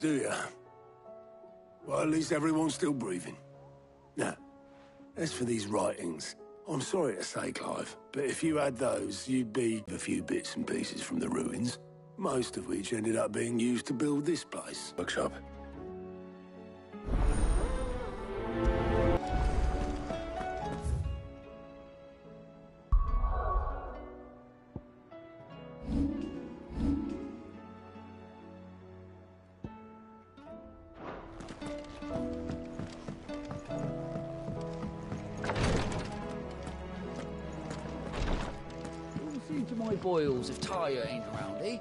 Do ya? Well, at least everyone's still breathing. Now, as for these writings, I'm sorry to say, Clive, but if you had those, you'd be a few bits and pieces from the ruins, most of which ended up being used to build this place. Bookshop. To my boils if Tyre ain't around, eh?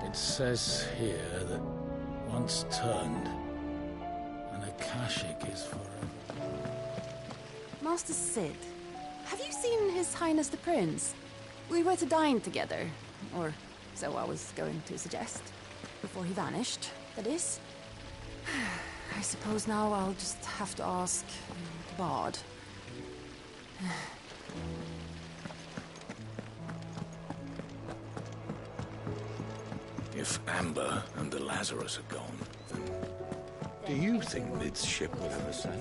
It says here that once turned, an Akashic is forever. Master Sid, have you seen His Highness the Prince? We were to dine together, or so I was going to suggest. Before he vanished, that is. I suppose now I'll just have to ask the Bard. If Amber and the Lazarus are gone, then do you think Mid's ship will ever sail?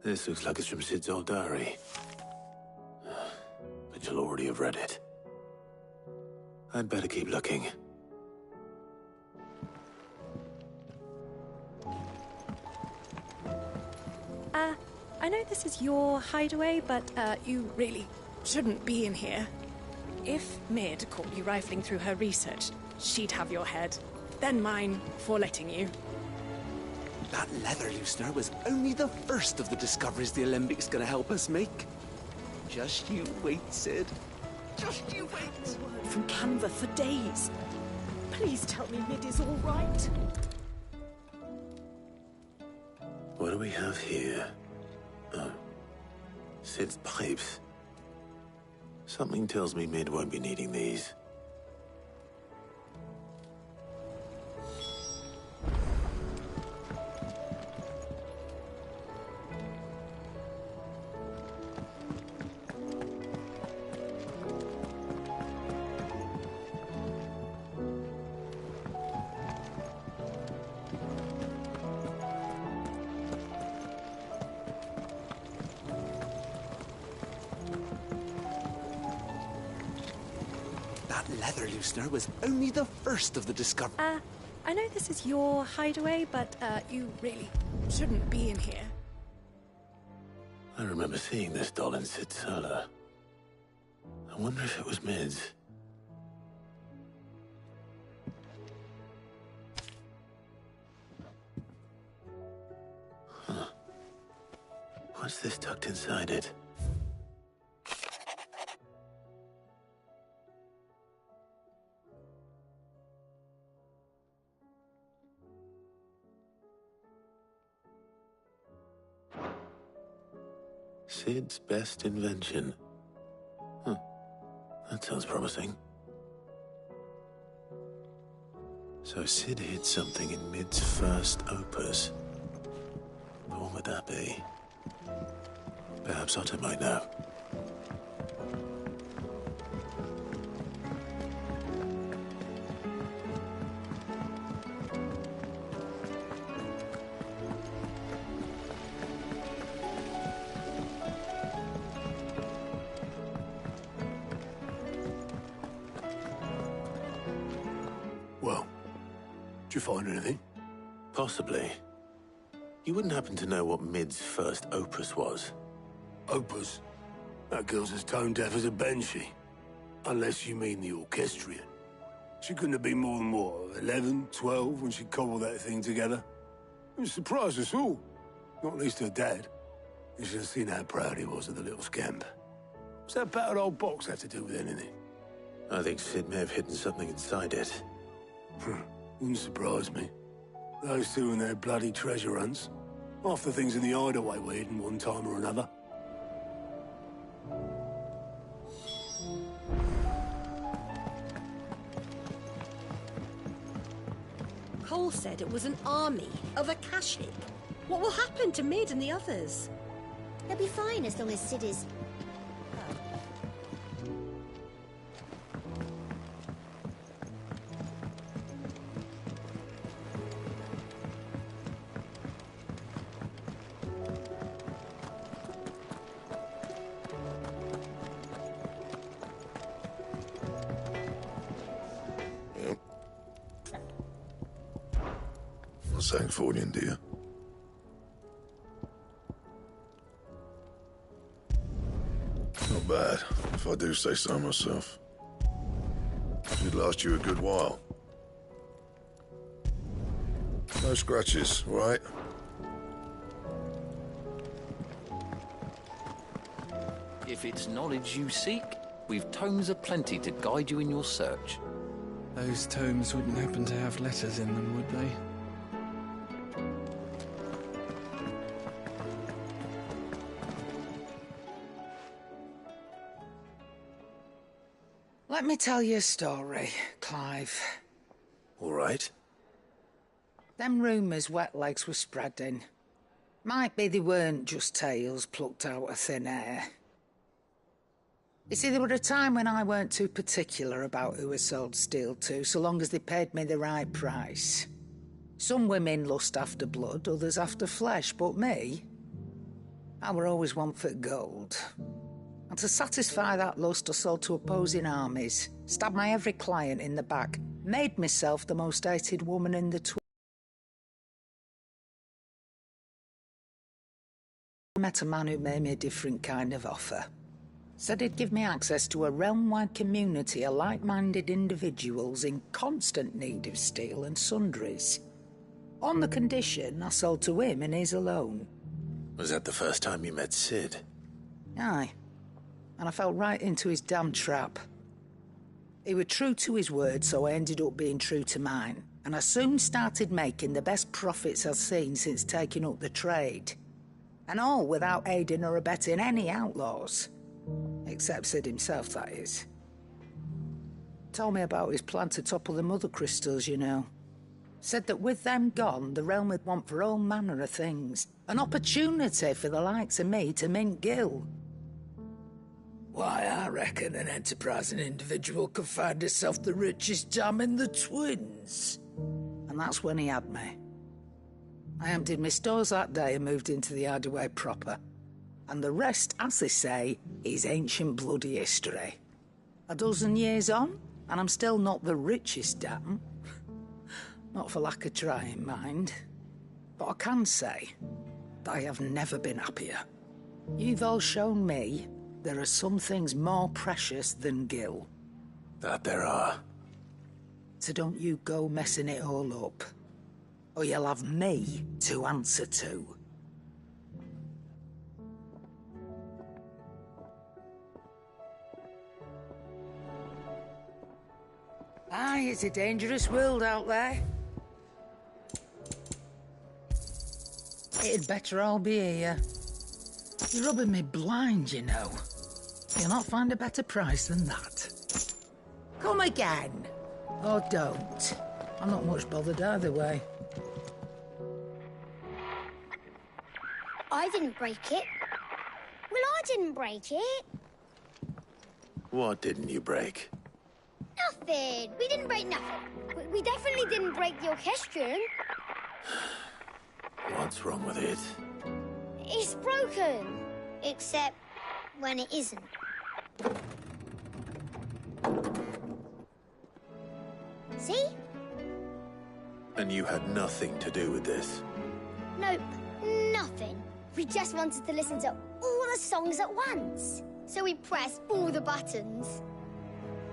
This looks like it's from Sid's old diary. But you'll already have read it. I'd better keep looking. I know this is your hideaway, but you really shouldn't be in here. If Mid caught you rifling through her research, she'd have your head. Then mine for letting you. That leather loosener was only the first of the discoveries the Alembics gonna help us make. Just you wait, Sid. Just you wait. From Canva for days. Please tell me Mid is all right. What do we have here? Oh. Sid's pipes. Something tells me Mid won't be needing these. That leather loosener was only the first of the discoveries. I know this is your hideaway, but you really shouldn't be in here. I remember seeing this doll in Sid's cellar. I wonder if it was Mid's. Huh. What's this tucked inside it? Sid's best invention. Huh. That sounds promising. So Sid hid something in Mid's first opus. But what would that be? Perhaps Otto might know. Well, did you find anything? Possibly. You wouldn't happen to know what Mid's first opus was? Opus? That girl's as tone-deaf as a banshee. Unless you mean the orchestrion. She couldn't have been more than, what, 11, 12 when she cobbled that thing together? It surprised us all. Not least her dad. You should have seen how proud he was of the little scamp. What's that battered old box have to do with anything? I think Sid may have hidden something inside it. Wouldn't surprise me. Those two and their bloody treasure hunts. Half the things in the Hideaway were hidden one time or another. Cole said it was an army of Akashic. What will happen to Mid and the others? They'll be fine as long as Sid is... Something for you, dear. Not bad, if I do say so myself. Should last you a good while. No scratches, all right? If it's knowledge you seek, we've tomes aplenty to guide you in your search. Those tomes wouldn't happen to have letters in them, would they? Let me tell you a story, Clive. All right. Them rumours Wetlegs were spreading. Might be they weren't just tales plucked out of thin air. You see, there were a time when I weren't too particular about who I sold steel to, so long as they paid me the right price. Some women lust after blood, others after flesh, but me, I were always one for gold. And to satisfy that lust, I sold to opposing armies, stabbed my every client in the back, made myself the most hated woman in the met a man who made me a different kind of offer. Said he'd give me access to a realm-wide community of like-minded individuals in constant need of steel and sundries. On the condition I sold to him and his alone. Was that the first time you met Sid? Aye. And I fell right into his damn trap. He was true to his word, so I ended up being true to mine. And I soon started making the best profits I've seen since taking up the trade. And all without aiding or abetting any outlaws. Except Sid himself, that is. Told me about his plan to topple the mother crystals, you know. Said that with them gone, the realm would want for all manner of things. An opportunity for the likes of me to mint gil. Why, I reckon an enterprising individual could find herself the richest dam in the Twins. And that's when he had me. I emptied my stores that day and moved into the Hideaway proper. And the rest, as they say, is ancient bloody history. A dozen years on, and I'm still not the richest dam. Not for lack of trying, mind. But I can say that I have never been happier. You've all shown me there are some things more precious than gil. That there are. So don't you go messing it all up. Or you'll have me to answer to. Aye, it's a dangerous world out there. It'd better all be here. You're rubbing me blind, you know. You'll not find a better price than that. Come again. Or don't. I'm not much bothered either way. I didn't break it. Well, I didn't break it. What didn't you break? Nothing. We didn't break nothing. We definitely didn't break the orchestrion. What's wrong with it? It's broken. Except when it isn't. See? And you had nothing to do with this? Nope, nothing. We just wanted to listen to all the songs at once. So we pressed all the buttons.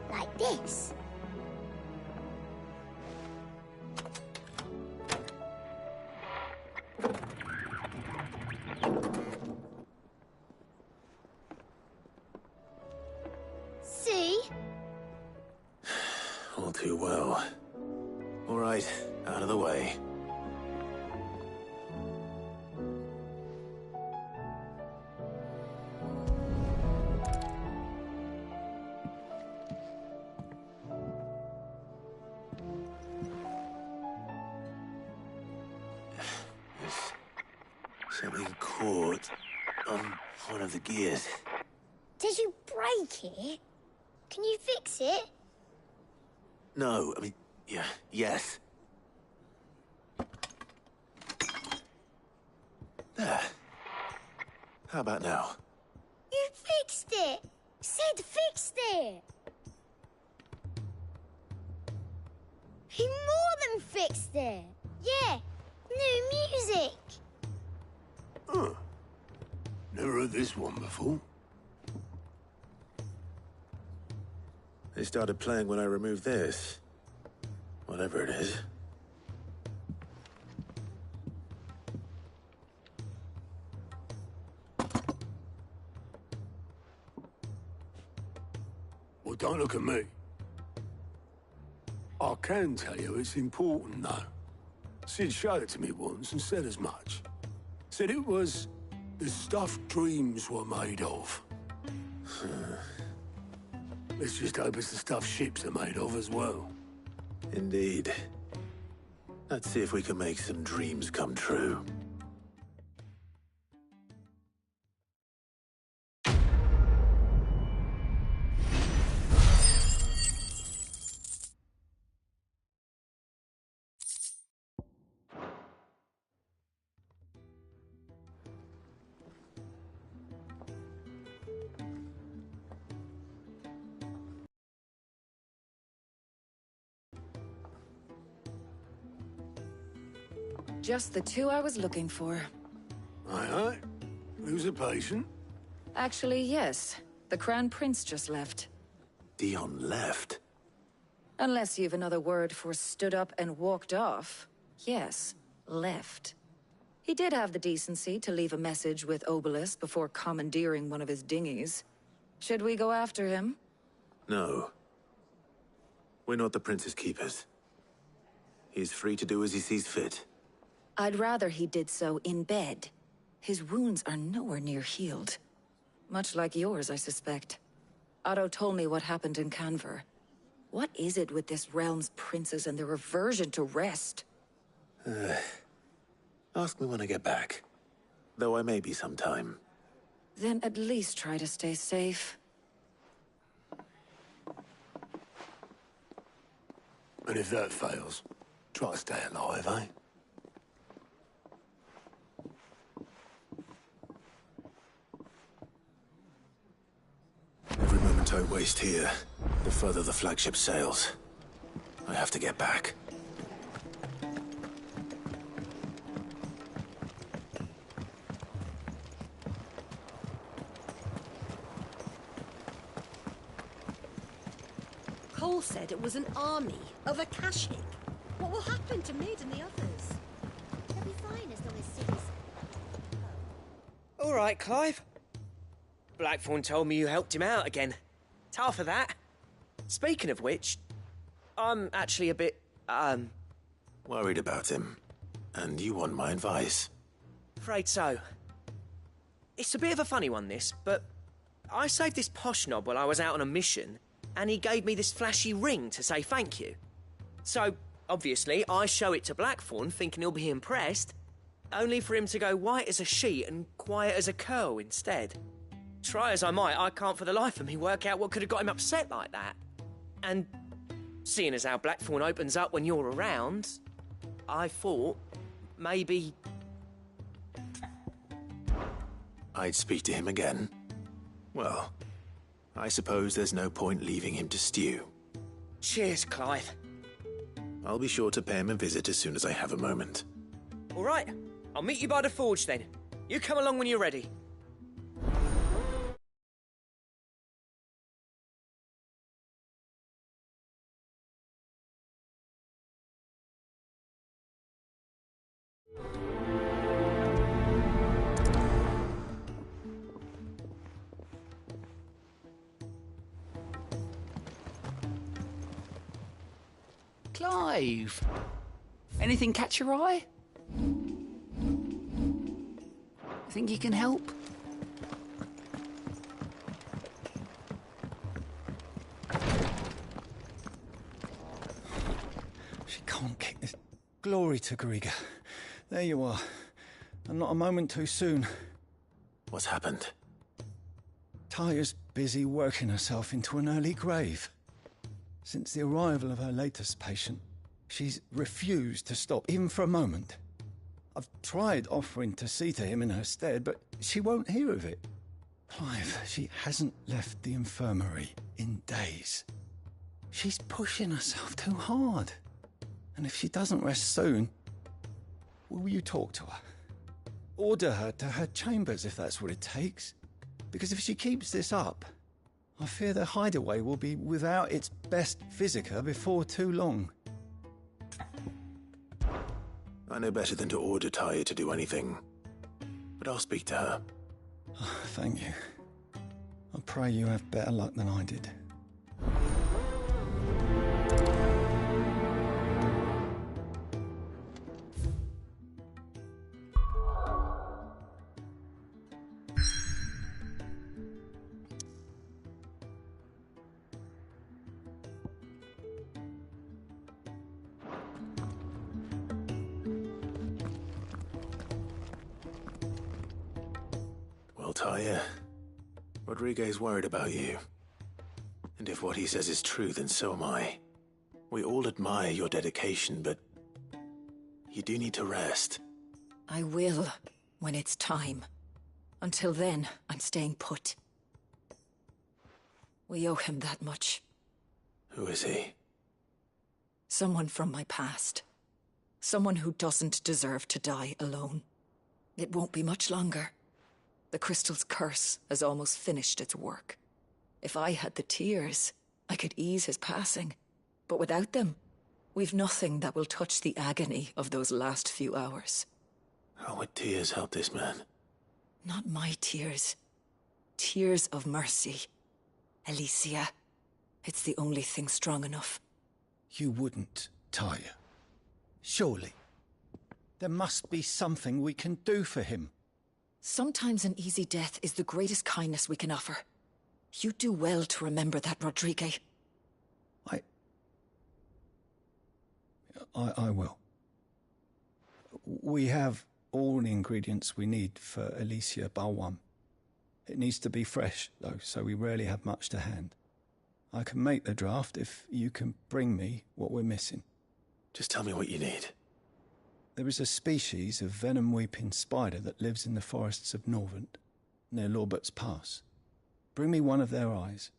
Like this. See? All right, out of the way. There's something caught on one of the gears. Did you break it? Can you fix it? No, I mean, yeah, yes. There. How about now? You fixed it! Sid fixed it! He more than fixed it! Yeah, new music! Huh. Never heard this one before. They started playing when I removed this. Whatever it is. Well, don't look at me. I can tell you it's important, though. Sid showed it to me once and said as much. Said it was the stuff dreams were made of. Let's just hope it's the stuff ships are made of as well. Indeed. Let's see if we can make some dreams come true. Just the two I was looking for. Aye, aye. Who's a patient? Actually, yes. The Crown Prince just left. Dion left? Unless you've another word for stood up and walked off. Yes, left. He did have the decency to leave a message with Obelisk before commandeering one of his dinghies. Should we go after him? No. We're not the Prince's keepers. He's free to do as he sees fit. I'd rather he did so in bed. His wounds are nowhere near healed. Much like yours, I suspect. Otto told me what happened in Canver. What is it with this realm's princes and their aversion to rest? Ask me when I get back. Though I may be sometime. Then at least try to stay safe. And if that fails, try to stay alive, eh? Every moment I waste here, the further the flagship sails. I have to get back. Cole said it was an army of Akashic. What will happen to Mid and the others? They'll be fine as long as Sid's... All right, Clive. Blackthorn told me you helped him out again. Tough for that. Speaking of which, I'm actually a bit, Worried about him. And you want my advice? afraid so. It's a bit of a funny one, this, but I saved this posh knob while I was out on a mission, and he gave me this flashy ring to say thank you. So, obviously, I show it to Blackthorn, thinking he'll be impressed, only for him to go white as a sheet and quiet as a curl instead. Try as I might, I can't for the life of me work out what could have got him upset like that. And seeing as how Blackthorn opens up when you're around, I thought maybe... I'd speak to him again. Well, I suppose there's no point leaving him to stew. Cheers, Clive. I'll be sure to pay him a visit as soon as I have a moment. All right, I'll meet you by the forge then. You come along when you're ready. Clive! Anything catch your eye? Think you can help? She can't kick this. Glory to Griga. There you are. And not a moment too soon. What's happened? Taya's busy working herself into an early grave. Since the arrival of her latest patient, she's refused to stop, even for a moment. I've tried offering to see to him in her stead, but she won't hear of it. Clive, she hasn't left the infirmary in days. She's pushing herself too hard. And if she doesn't rest soon, will you talk to her? Order her to her chambers if that's what it takes. Because if she keeps this up, I fear the Hideaway will be without its best physica before too long. I know better than to order Taya to do anything, but I'll speak to her. Oh, thank you. I pray you have better luck than I did. Taya, Rodriguez worried about you. And if what he says is true, then so am I. We all admire your dedication, but you do need to rest. I will, when it's time. Until then, I'm staying put. We owe him that much. Who is he? Someone from my past. Someone who doesn't deserve to die alone. It won't be much longer. The crystal's curse has almost finished its work. If I had the tears, I could ease his passing. But without them, we've nothing that will touch the agony of those last few hours. How would tears help this man? Not my tears. Tears of mercy. Alicia, it's the only thing strong enough. You wouldn't, Taya. Surely. There must be something we can do for him. Sometimes an easy death is the greatest kindness we can offer. You do well to remember that, Rodriguez. I will. We have all the ingredients we need for Alicia Balwam. It needs to be fresh, though, so we rarely have much to hand. I can make the draft if you can bring me what we're missing. Just tell me what you need. There is a species of venom-weeping spider that lives in the forests of Norvent, near Lorbert's Pass. Bring me one of their eyes.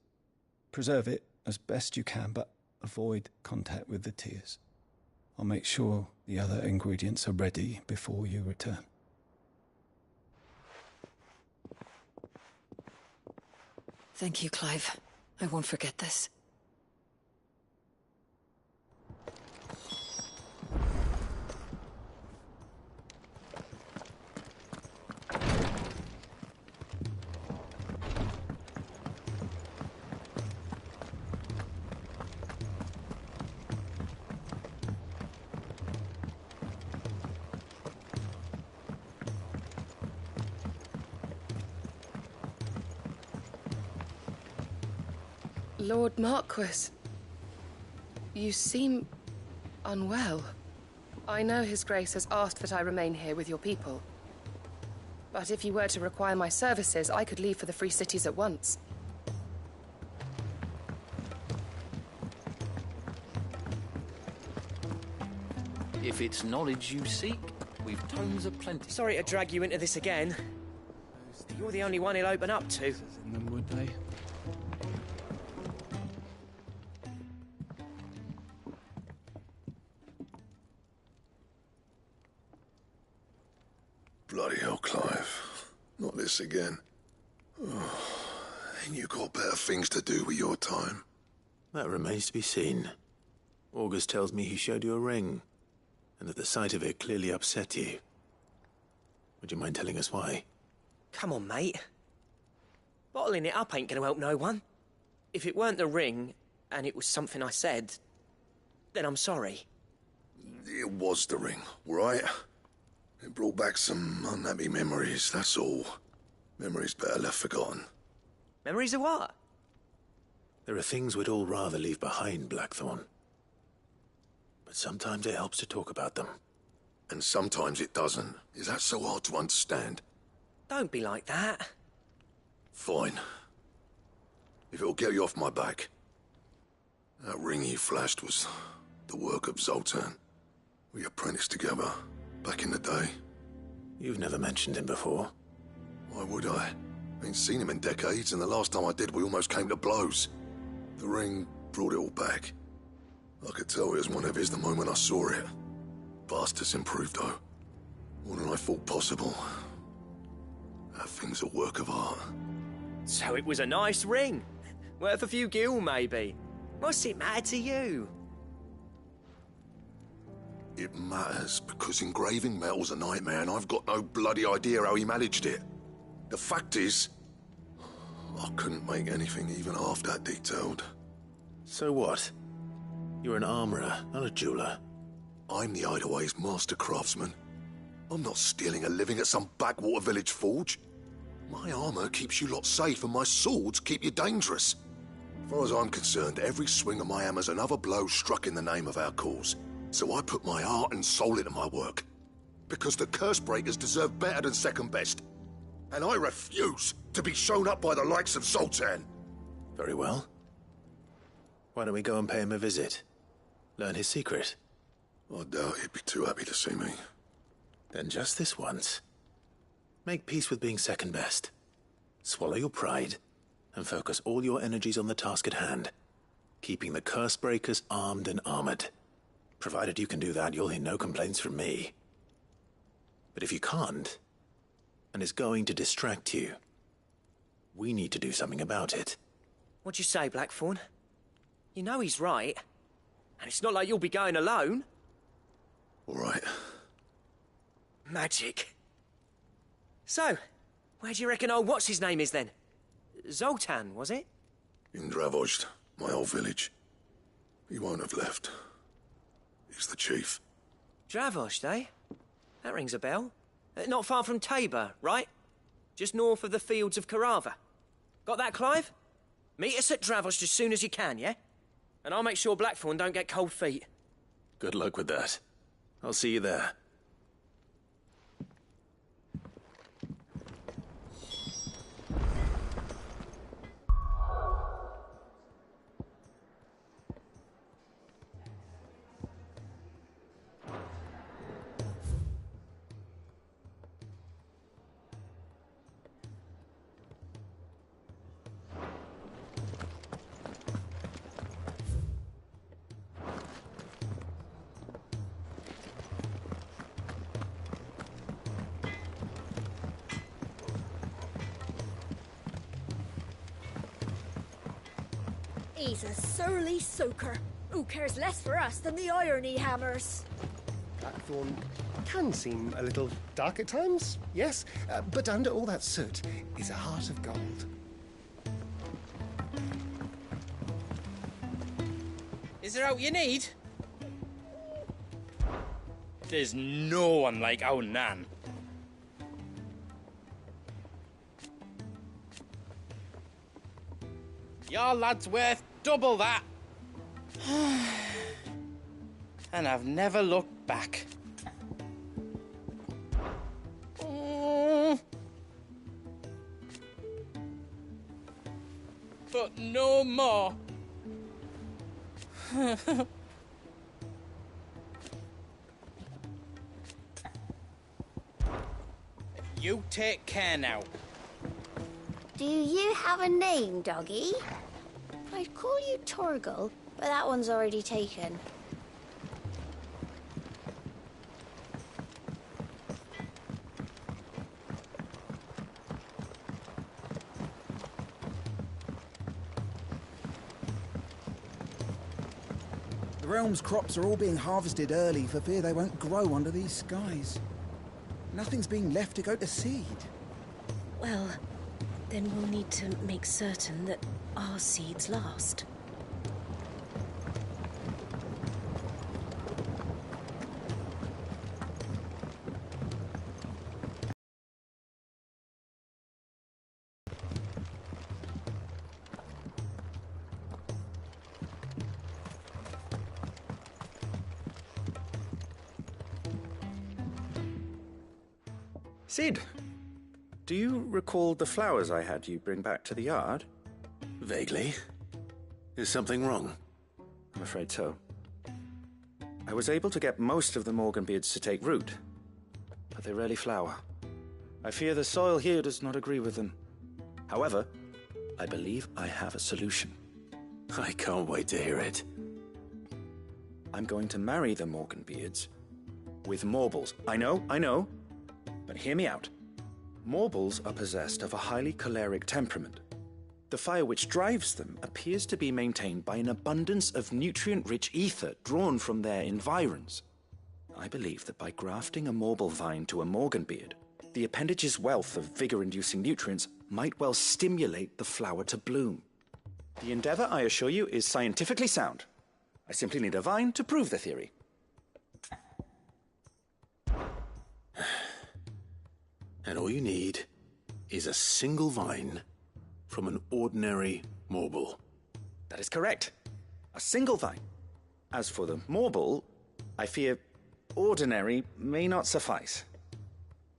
Preserve it as best you can, but avoid contact with the tears. I'll make sure the other ingredients are ready before you return. Thank you, Clive. I won't forget this. Lord Marquis, you seem unwell. I know His Grace has asked that I remain here with your people. But if you were to require my services, I could leave for the Free Cities at once. If it's knowledge you seek, we've tomes aplenty. Sorry to drag you into this again. You're the only one he'll open up to. Would they? Bloody hell, Clive. Not this again. Oh, ain't you got better things to do with your time? That remains to be seen. August tells me he showed you a ring, and that the sight of it clearly upset you. Would you mind telling us why? Come on, mate. Bottling it up ain't gonna help no one. If it weren't the ring, and it was something I said, then I'm sorry. It was the ring, right? It brought back some unhappy memories, that's all. Memories better left forgotten. Memories of what? There are things we'd all rather leave behind, Blackthorn. But sometimes it helps to talk about them. And sometimes it doesn't. Is that so hard to understand? Don't be like that. Fine. If it'll get you off my back. That ring he flashed was the work of Zoltan. We apprenticed together, back in the day. You've never mentioned him before. Why would I? Ain't seen him in decades, and the last time I did, we almost came to blows. The ring brought it all back. I could tell it was one of his the moment I saw it. Bastard's improved, though. More than I thought possible. That thing's a work of art. So it was a nice ring. Worth a few gil, maybe. What's it matter to you? It matters because engraving metal's a nightmare, and I've got no bloody idea how he managed it. The fact is, I couldn't make anything even half that detailed. So what? You're an armorer, not a jeweler. I'm the Hideaway's master craftsman. I'm not stealing a living at some backwater village forge. My armor keeps you lot safe, and my swords keep you dangerous. As far as I'm concerned, every swing of my hammer's another blow struck in the name of our cause. So I put my heart and soul into my work. Because the curse breakers deserve better than second best. And I refuse to be shown up by the likes of Zoltan. Very well. Why don't we go and pay him a visit? Learn his secret. I doubt he'd be too happy to see me. Then just this once. Make peace with being second best. Swallow your pride, and focus all your energies on the task at hand. Keeping the curse breakers armed and armored. Provided you can do that, you'll hear no complaints from me. But if you can't, and it's going to distract you, we need to do something about it. What'd you say, Blackthorn? You know he's right. And it's not like you'll be going alone. All right. Magic. So, where do you reckon old what's-his-name is then? Zoltan, was it? In Dravozd, my old village. He won't have left. He's the chief. Dravozd, eh? That rings a bell. Not far from Tabor, right? Just north of the fields of Carava. Got that, Clive? Meet us at Dravozd as soon as you can, yeah? And I'll make sure Blackthorn don't get cold feet. Good luck with that. I'll see you there. He's a surly soaker. Who cares less for us than the iron he hammers? Blackthorn can seem a little dark at times, yes, but under all that soot is a heart of gold. Is there out you need? There's no one like our Nan. Your lad's worth double that. And I've never looked back. But no more. You take care now. Do you have a name, doggy? I'd call you Torgal, but that one's already taken. The realm's crops are all being harvested early for fear they won't grow under these skies. Nothing's being left to go to seed. Well, then we'll need to make certain that our seeds last. Sid, do you recall the flowers I had you bring back to the yard? Vaguely. Is something wrong? I'm afraid so. I was able to get most of the Morganbeards to take root, but they rarely flower. I fear the soil here does not agree with them. However, I believe I have a solution. I can't wait to hear it. I'm going to marry the Morganbeards with Morbles. I know, but hear me out. Morbles are possessed of a highly choleric temperament. The fire which drives them appears to be maintained by an abundance of nutrient-rich ether drawn from their environs. I believe that by grafting a Morble vine to a Morganbeard, the appendage's wealth of vigor-inducing nutrients might well stimulate the flower to bloom. The endeavor, I assure you, is scientifically sound. I simply need a vine to prove the theory. And all you need is a single vine from an ordinary Morble. That is correct. A single vine. As for the Morble, I fear ordinary may not suffice.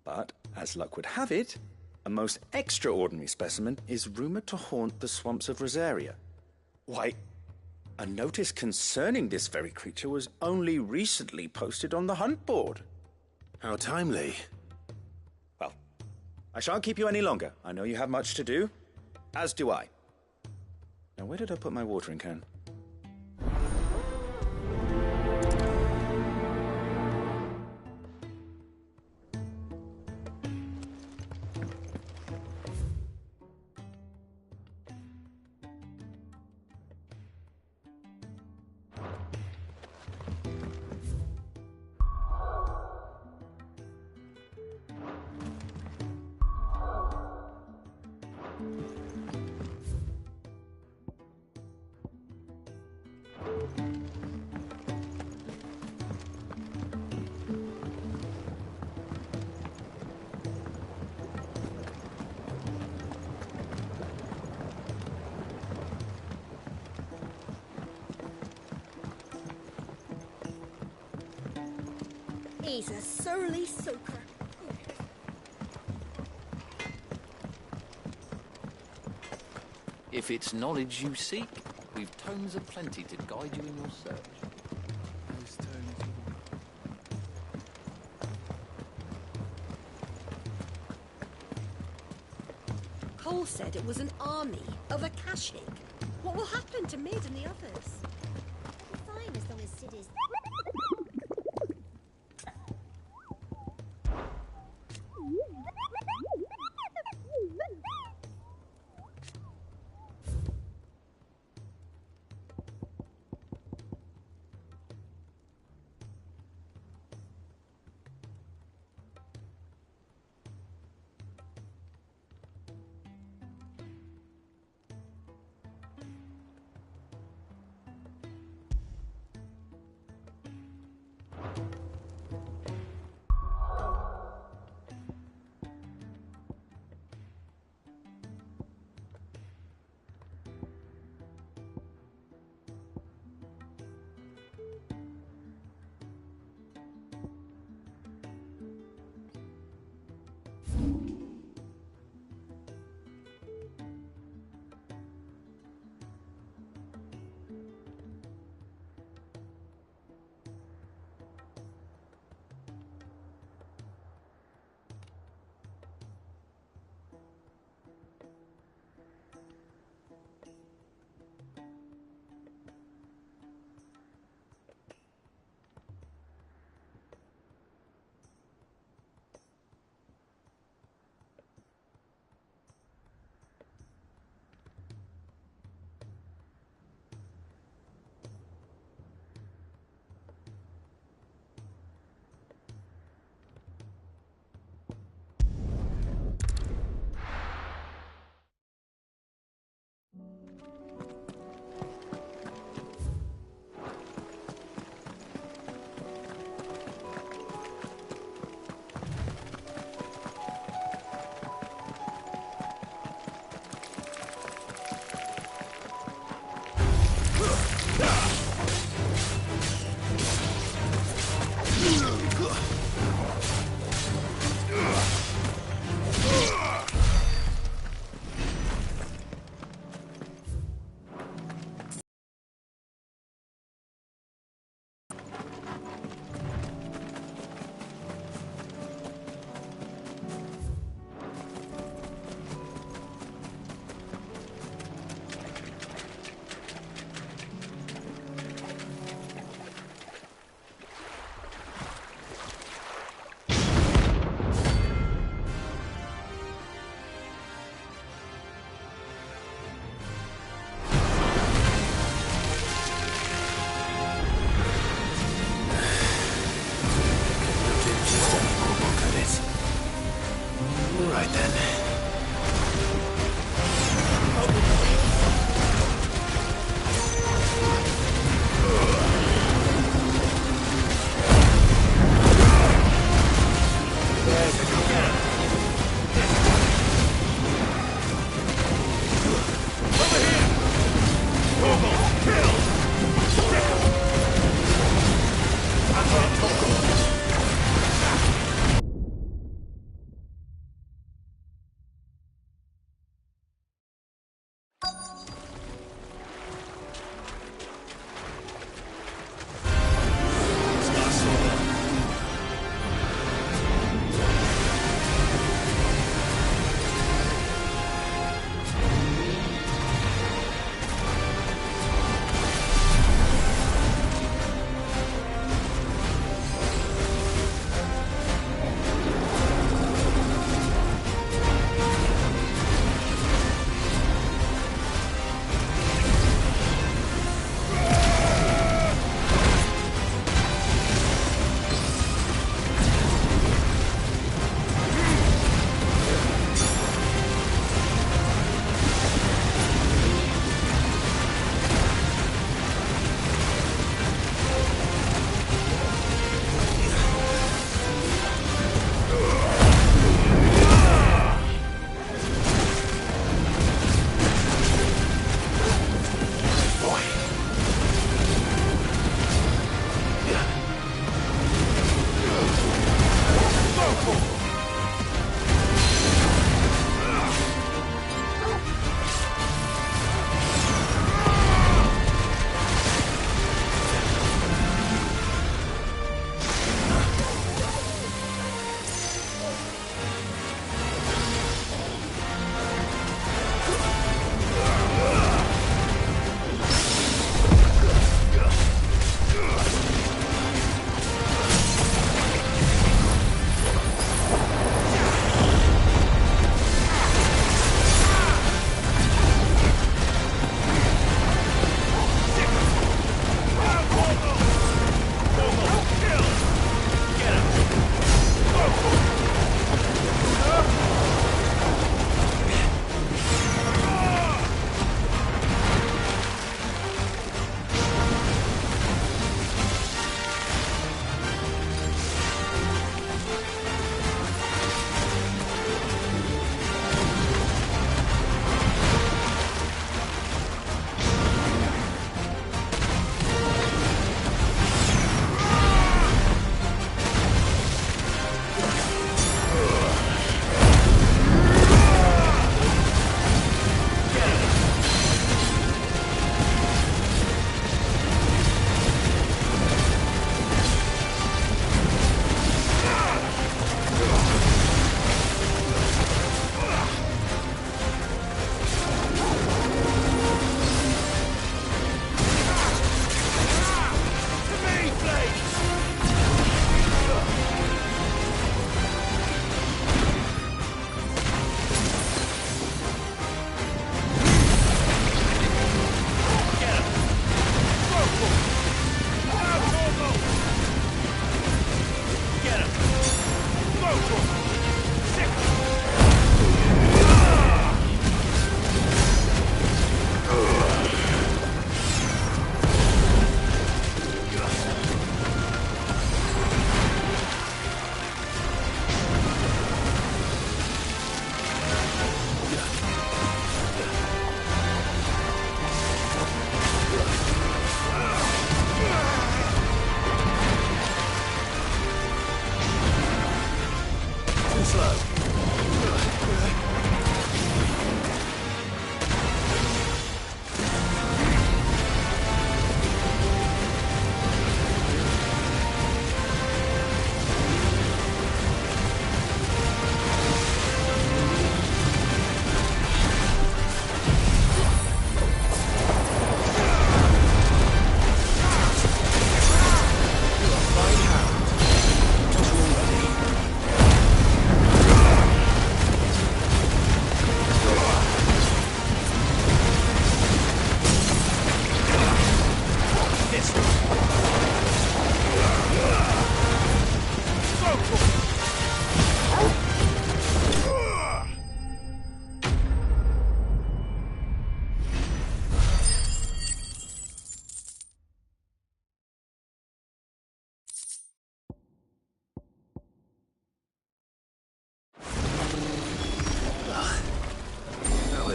But, as luck would have it, a most extraordinary specimen is rumored to haunt the swamps of Rosaria. Why, a notice concerning this very creature was only recently posted on the hunt board. How timely. Well, I shan't keep you any longer. I know you have much to do, as do I. Now, where did I put my watering can? He's a surly soaker. If it's knowledge you seek, we've tomes aplenty to guide you in your search. Cole said it was an army of a Kashik. What will happen to Mid and the others? It'll be fine as long as Sid is... right then.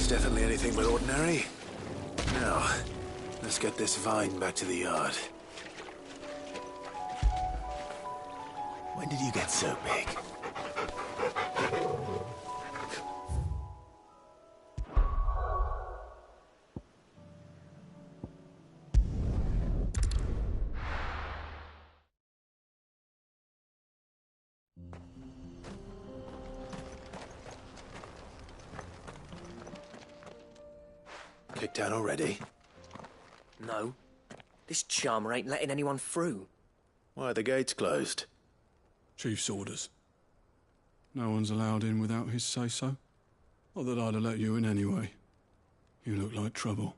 was definitely anything but ordinary. Now, let's get this vine back to the yard. When did you get so big? Kicked out already? No. This charmer ain't letting anyone through. Why are the gates closed? Chief's orders. No one's allowed in without his say-so. Not that I'd have let you in anyway. You look like trouble.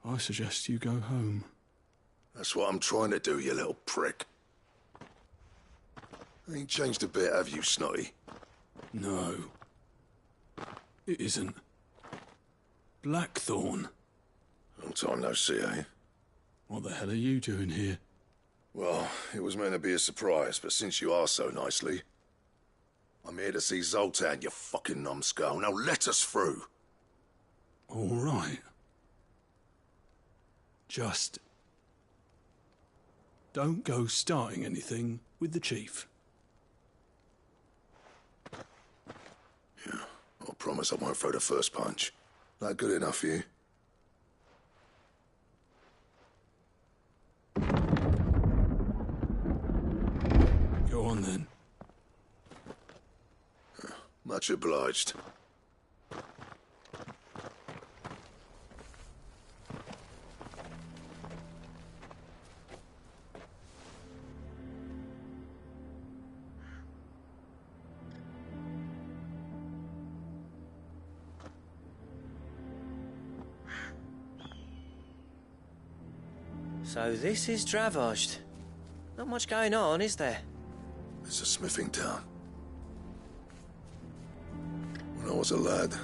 I suggest you go home. That's what I'm trying to do, you little prick. Ain't changed a bit, have you, Snotty? No. It isn't. Blackthorn. Long time no see, eh? What the hell are you doing here? Well, it was meant to be a surprise, but since you asked so nicely... I'm here to see Zoltan, you fucking numbskull. Now let us through. All right. Just... don't go starting anything with the chief. Yeah, I promise I won't throw the first punch. That good enough for you? Go on then. Much obliged. So this is Dravosht. Not much going on, is there? It's a smithing town. When I was a lad,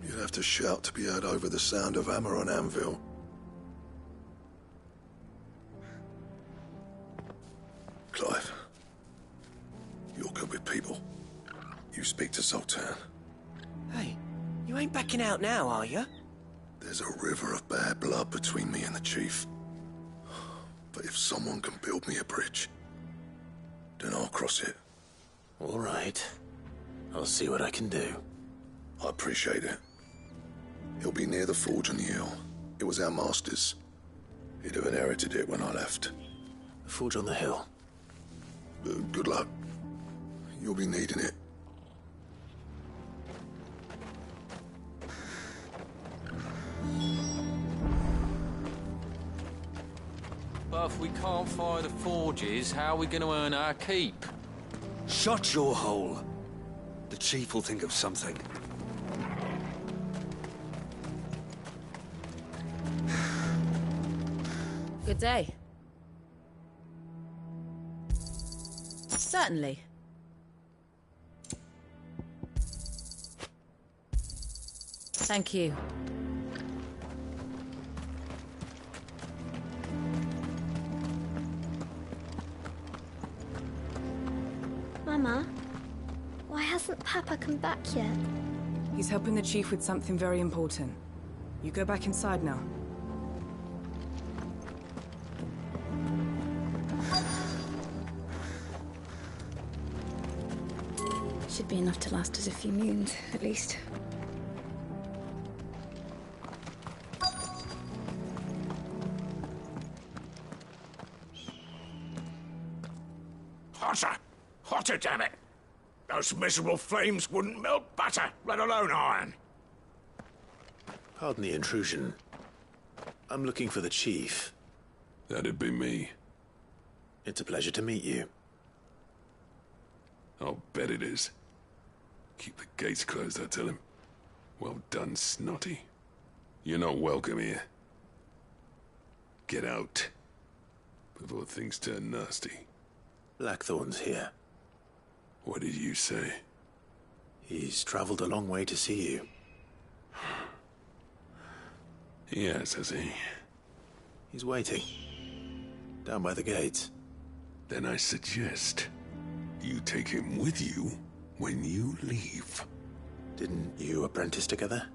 you'd have to shout to be heard over the sound of hammer on anvil. Clive, you're good with people. You speak to Zoltan. Hey, you ain't backing out now, are you? There's a river of bad blood between me and the chief. But if someone can build me a bridge, then I'll cross it. All right. I'll see what I can do. I appreciate it. He'll be near the forge on the hill. It was our master's. He'd have inherited it when I left. The forge on the hill? Good luck. You'll be needing it. But if we can't fire the forges, how are we going to earn our keep? Shut your hole. The chief will think of something. Good day. Certainly. Thank you. Mama, why hasn't Papa come back yet? He's helping the chief with something very important. You go back inside now. Should be enough to last us a few moons, at least. Hotter! Hotter, damn it! Those miserable flames wouldn't melt butter, let alone iron. Pardon the intrusion. I'm looking for the chief. That'd be me. It's a pleasure to meet you. I'll bet it is. Keep the gates closed, I tell him. Well done, Snotty. You're not welcome here. Get out. Before things turn nasty. Blackthorn's here. What did you say? He's traveled a long way to see you. Yes, has he? He's waiting. Down by the gates. Then I suggest you take him with you when you leave. Didn't you apprentice together?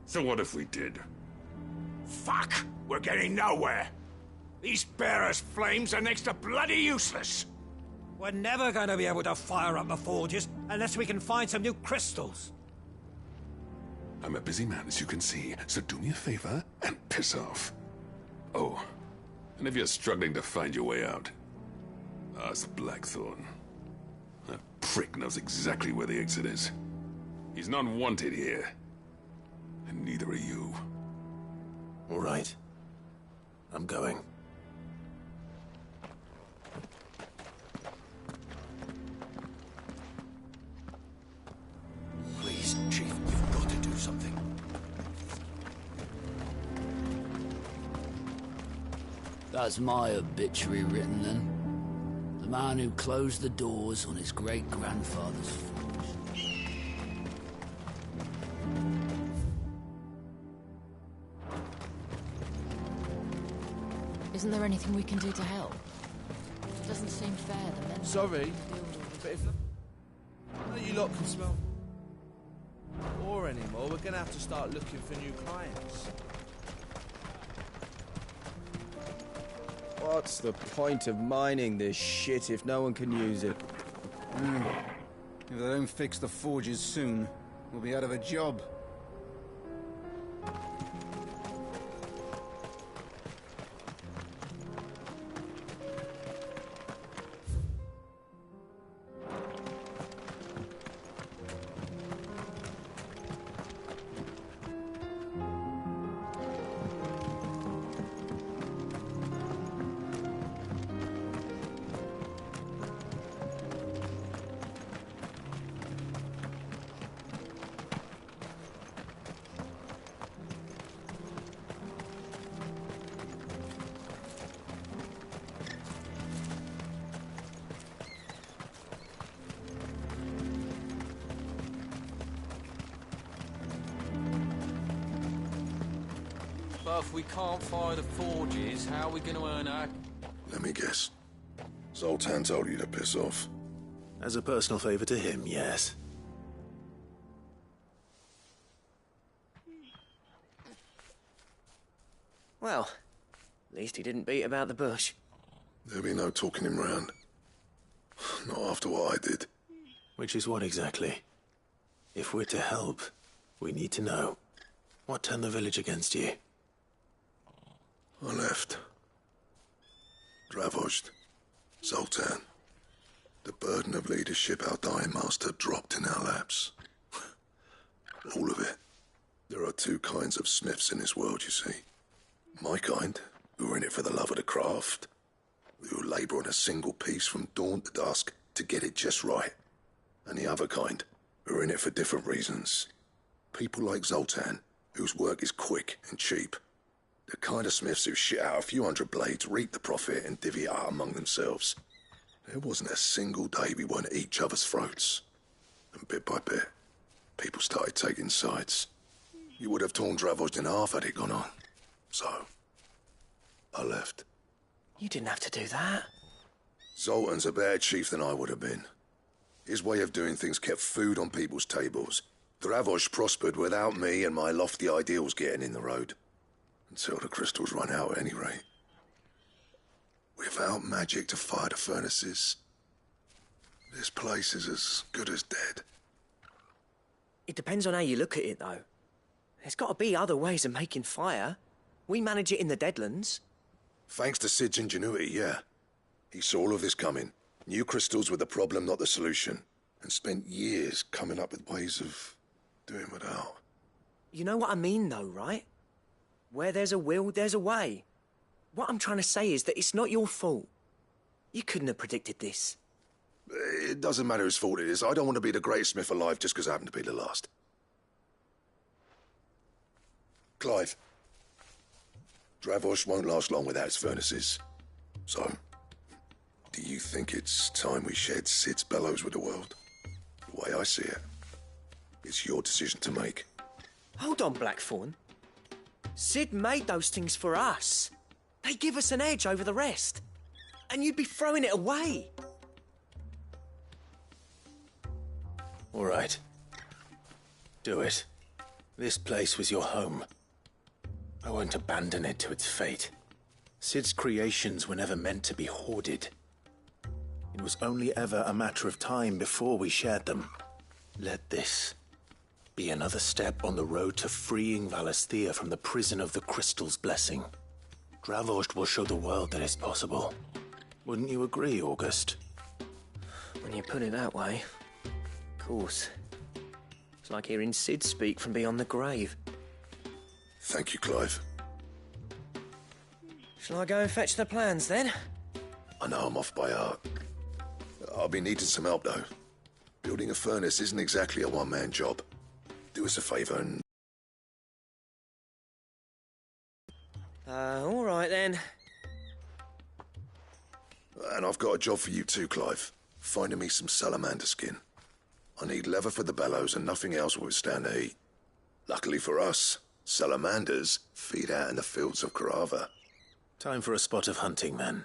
So what if we did? Fuck! We're getting nowhere. These bearers' flames are next to bloody useless. We're never going to be able to fire up the forges unless we can find some new crystals. I'm a busy man, as you can see, so do me a favor and piss off. Oh, and if you're struggling to find your way out, ask Blackthorn. That prick knows exactly where the exit is. He's not wanted here. And neither are you. All right. I'm going. Please, Chief, you've got to do something. That's my obituary written then. The man who closed the doors on his great-grandfather's forge. Isn't there anything we can do to help? It doesn't seem fair that men... Sorry, but if you lot can smell ore anymore, we're gonna have to start looking for new clients. What's the point of mining this shit if no one can use it? If they don't fix the forges soon, we'll be out of a job. But if we can't fire the forges, how are we going to earn our... Let me guess. Zoltan told you to piss off. As a personal favor to him, yes. Well, at least he didn't beat about the bush. There'll be no talking him round. Not after what I did. Which is what exactly? If we're to help, we need to know. What turned the village against you? I left. Dravozd. Zoltan. The burden of leadership our dying master dropped in our laps. All of it. There are two kinds of smiths in this world, you see. My kind, who are in it for the love of the craft, who labour on a single piece from dawn to dusk to get it just right. And the other kind, who are in it for different reasons. People like Zoltan, whose work is quick and cheap. The kind of smiths who shit out a few hundred blades, reap the profit, and divvy it out among themselves. There wasn't a single day we weren't at each other's throats. And bit by bit, people started taking sides. You would have torn Dravozd in half had it gone on. So, I left. You didn't have to do that. Zoltan's a better chief than I would have been. His way of doing things kept food on people's tables. Dravozd prospered without me and my lofty ideals getting in the road. Until the crystals run out, at any rate. Without magic to fire the furnaces, this place is as good as dead. It depends on how you look at it, though. There's got to be other ways of making fire. We manage it in the Deadlands. Thanks to Sid's ingenuity, yeah. He saw all of this coming. New crystals were the problem, not the solution. And spent years coming up with ways of doing without. You know what I mean, though, right? Where there's a will, there's a way. What I'm trying to say is that it's not your fault. You couldn't have predicted this. It doesn't matter whose fault it is. I don't want to be the greatest smith alive just because I happen to be the last. Clive. Dravozd won't last long without its furnaces. So, do you think it's time we shared Sid's bellows with the world? The way I see it, it's your decision to make. Hold on, Blackthorn. Sid made those things for us. They give us an edge over the rest. And you'd be throwing it away. All right. Do it. This place was your home. I won't abandon it to its fate. Sid's creations were never meant to be hoarded. It was only ever a matter of time before we shared them. Let this be another step on the road to freeing Valisthea from the prison of the Crystal's blessing. Dravost will show the world that it's possible. Wouldn't you agree, August? When you put it that way, of course. It's like hearing Sid speak from beyond the grave. Thank you, Clive. Shall I go and fetch the plans, then? I know I'm off by heart. I'll be needing some help, though. Building a furnace isn't exactly a one-man job. Do us a favour and... All right, then. And I've got a job for you too, Clive. Finding me some salamander skin. I need leather for the bellows and nothing else will withstand the heat. Luckily for us, salamanders feed out in the fields of Carava. Time for a spot of hunting, then.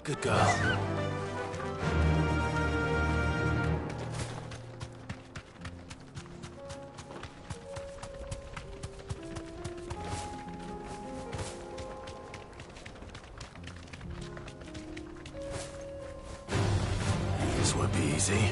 Good girl. This won't be easy.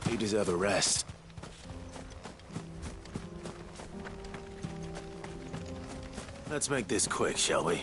You deserve a rest. Let's make this quick, shall we?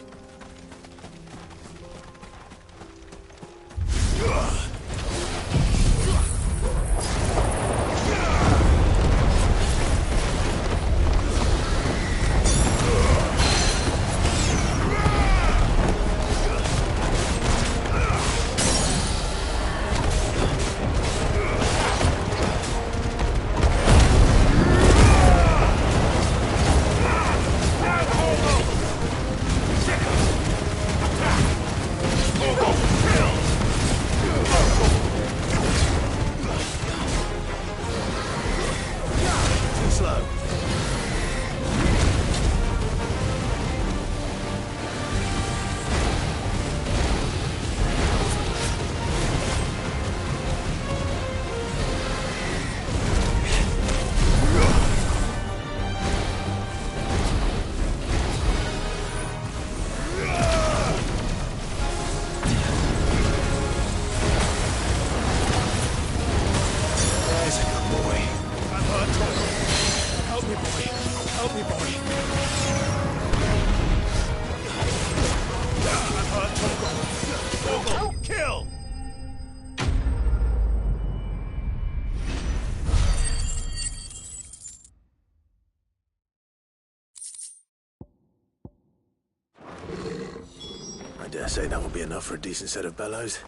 I dare say that will be enough for a decent set of bellows.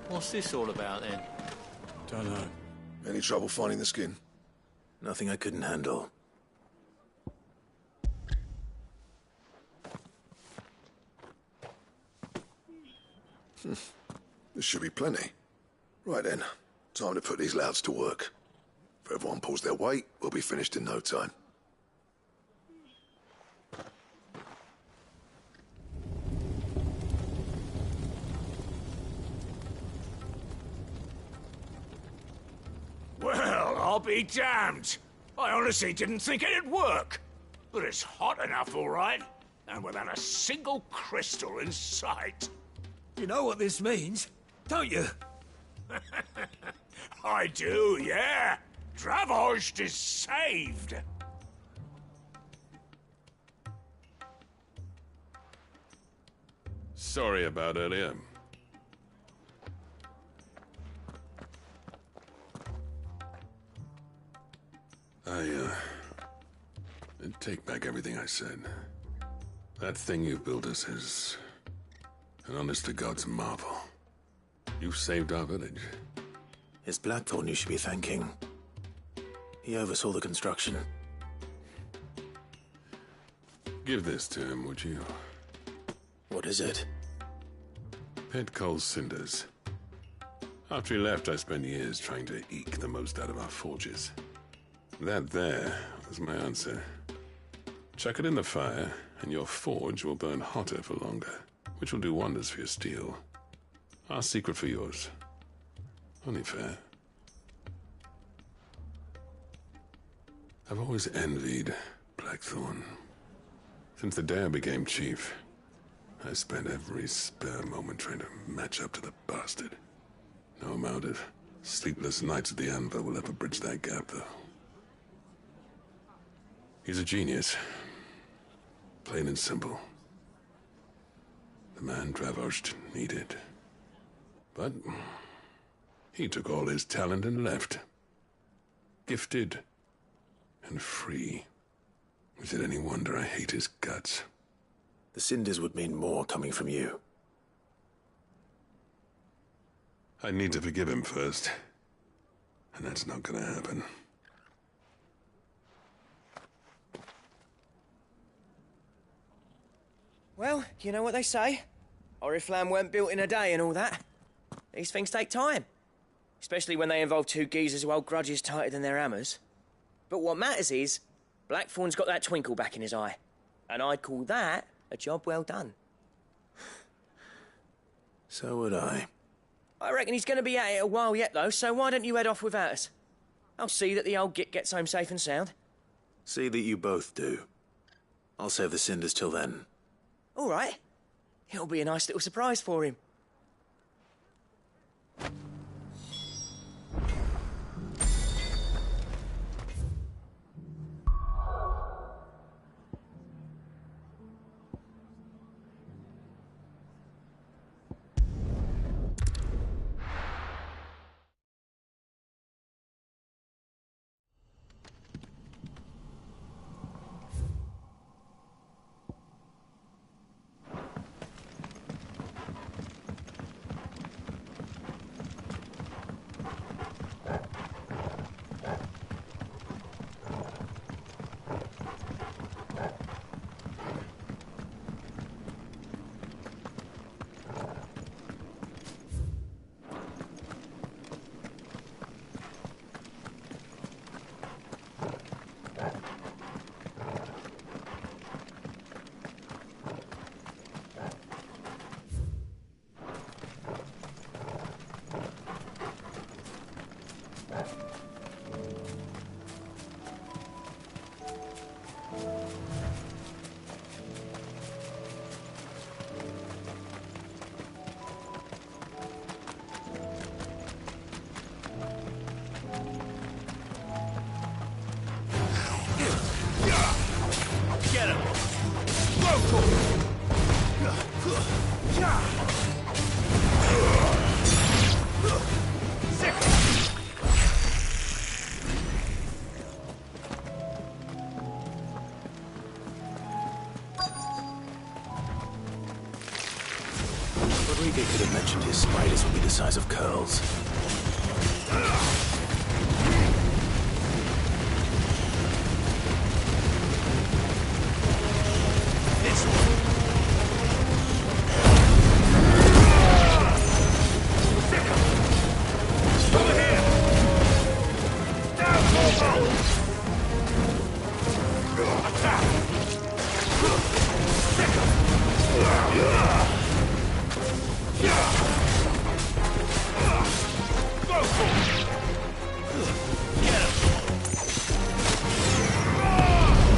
What's this all about, then? Don't know. Any trouble finding the skin? Nothing I couldn't handle. There should be plenty. Right then, time to put these louds to work. If everyone pulls their weight, we'll be finished in no time. Well, I'll be damned. I honestly didn't think it'd work. But it's hot enough, all right. and without a single crystal in sight. You know what this means, don't you? I do, yeah. Dravost is saved. Sorry about earlier. I take back everything I said. That thing you built us is an honest-to-God's marvel. You saved our village. It's Blackthorn you should be thanking. He oversaw the construction. Give this to him, would you? What is it? Pet Cole's cinders. After he left, I spent years trying to eke the most out of our forges. That there was my answer. Chuck it in the fire, and your forge will burn hotter for longer, which will do wonders for your steel. Our secret for yours. Only fair. I've always envied Blackthorn. Since the day I became chief, I spent every spare moment trying to match up to the bastard. No amount of sleepless nights at the anvil will ever bridge that gap, though. He's a genius. Plain and simple. The man Dravost needed. But he took all his talent and left. Gifted and free. Is it any wonder I hate his guts? The cinders would mean more coming from you. I need to forgive him first. And that's not gonna happen. Well, you know what they say. Oriflamme weren't built in a day and all that. These things take time. Especially when they involve two geezers who hold grudges tighter than their hammers. But what matters is, Blackthorn's got that twinkle back in his eye. And I'd call that a job well done. So would I. I reckon he's going to be at it a while yet, though, so why don't you head off without us? I'll see that the old git gets home safe and sound. See that you both do. I'll save the cinders till then. All right. It'll be a nice little surprise for him. Rodriguez could have mentioned his spiders would be the size of curls. This one. Over here. Down, Corvo. Attack. Go for it. Get him.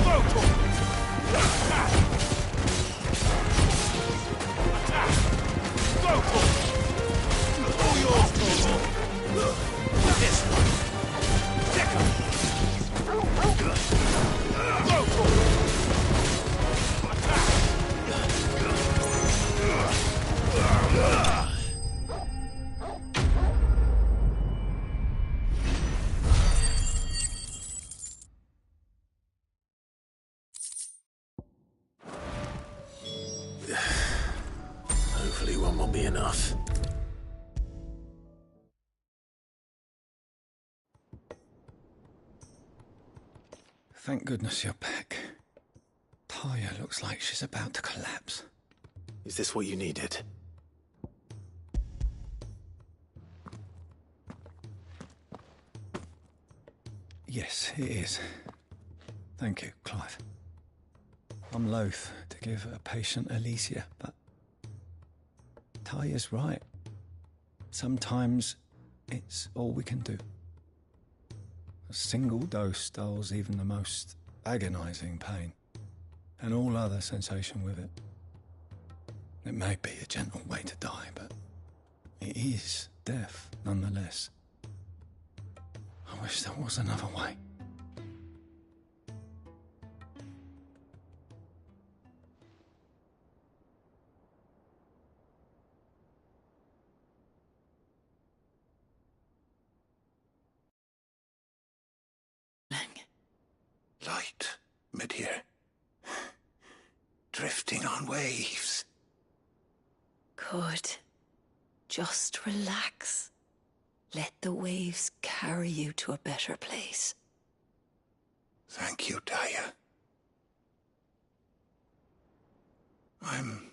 Go for it. Attack. enough. Thank goodness you're back. Taya looks like she's about to collapse. Is this what you needed? Yes, it is. Thank you, Clive. I'm loath to give a patient Alicia, but Taya's right. Sometimes it's all we can do. A single dose dulls even the most agonizing pain, and all other sensation with it. It may be a gentle way to die, but it is death nonetheless. I wish there was another way. Light, mid-here. Drifting on waves. Good. Just relax. Let the waves carry you to a better place. Thank you, Taya. I'm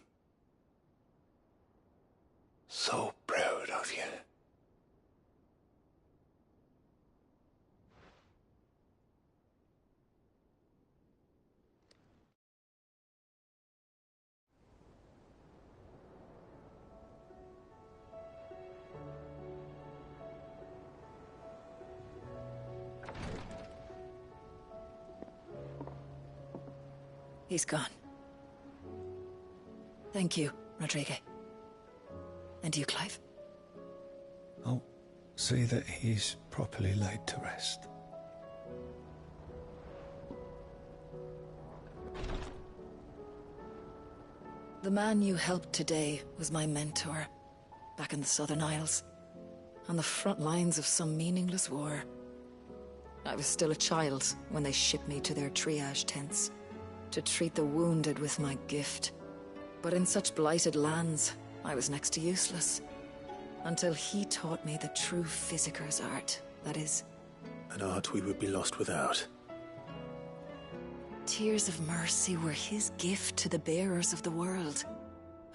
so proud of you. He's gone. Thank you, Rodrigue. And you, Clive? I'll see that he's properly laid to rest. The man you helped today was my mentor, back in the Southern Isles, on the front lines of some meaningless war. I was still a child when they shipped me to their triage tents, to treat the wounded with my gift. But in such blighted lands, I was next to useless. Until he taught me the true physicker's art, that is... An art we would be lost without. Tears of mercy were his gift to the bearers of the world.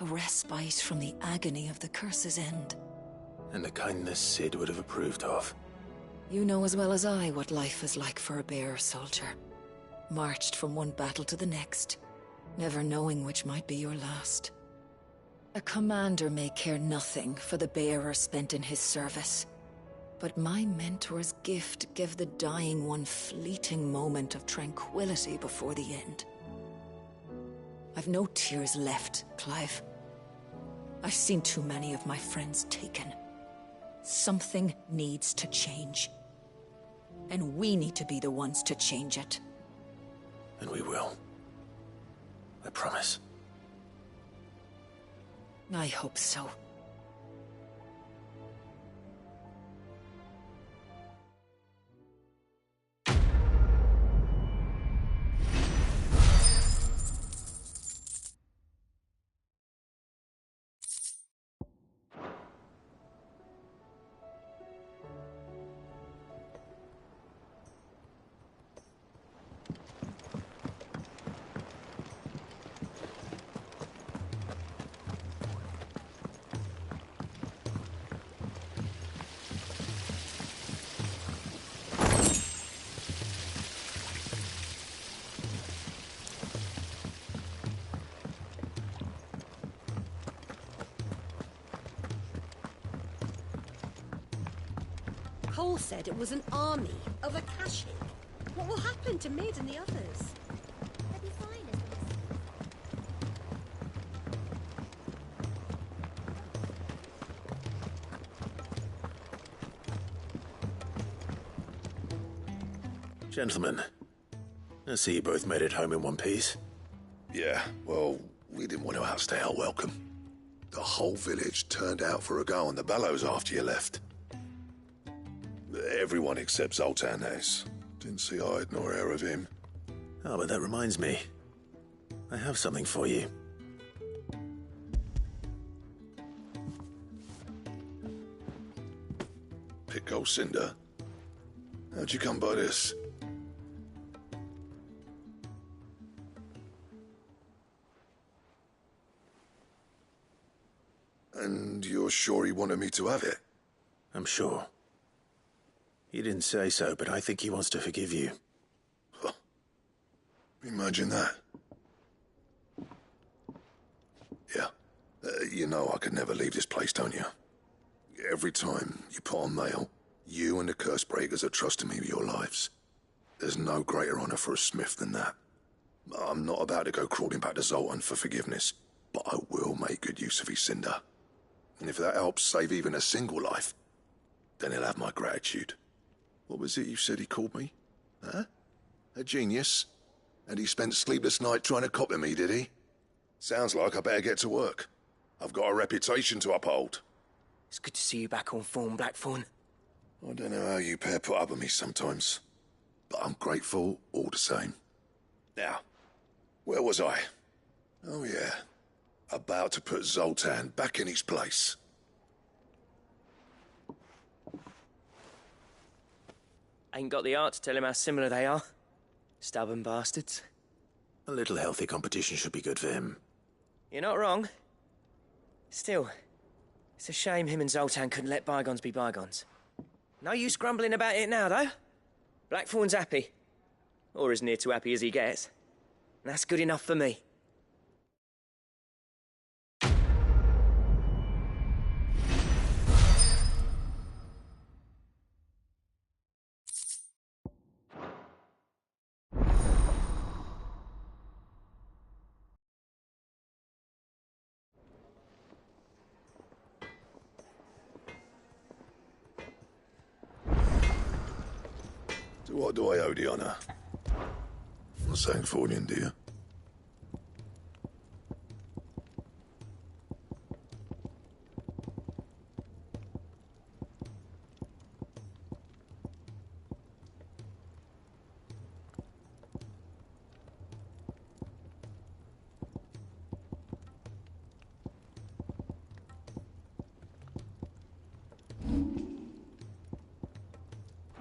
A respite from the agony of the curse's end. And a kindness Sid would have approved of. You know as well as I what life is like for a bearer soldier. Marched from one battle to the next, never knowing which might be your last. A commander may care nothing for the bearer spent in his service, but my mentor's gift gave the dying one fleeting moment of tranquility before the end. I've no tears left, Clive. I've seen too many of my friends taken. Something needs to change. And we need to be the ones to change it. And we will. I promise. I hope so. Cole said it was an army of Akashic. What will happen to Mid and the others? They'll be fine as Gentlemen, I see you both made it home in one piece. Yeah, well, we didn't want to outstay our welcome. The whole village turned out for a go on the bellows after you left. Everyone except Zoltan has. Didn't see hide nor hair of him. Oh, but that reminds me. I have something for you. go, Cinder. How'd you come by this? And you're sure he wanted me to have it? I'm sure. He didn't say so, but I think he wants to forgive you. Huh. Imagine that. Yeah. You know I could never leave this place, don't you? Every time you put on mail, you and the Cursebreakers are trusting me with your lives. There's no greater honor for a Smith than that. I'm not about to go crawling back to Zoltan for forgiveness, but I will make good use of his Cinder. And if that helps save even a single life, then he'll have my gratitude. What was it you said he called me? Huh? A genius? And he spent sleepless night trying to copy me, did he? Sounds like I better get to work. I've got a reputation to uphold. It's good to see you back on form, Blackthorn. I don't know how you pair put up with me sometimes, but I'm grateful all the same. Now, where was I? Oh yeah, about to put Zoltan back in his place. Ain't got the heart to tell him how similar they are. Stubborn bastards. A little healthy competition should be good for him. You're not wrong. Still, it's a shame him and Zoltan couldn't let bygones be bygones. No use grumbling about it now, though. Blackthorn's happy. Or as near to happy as he gets. And that's good enough for me. To what do I owe the honor? Not saying Fordian, do you?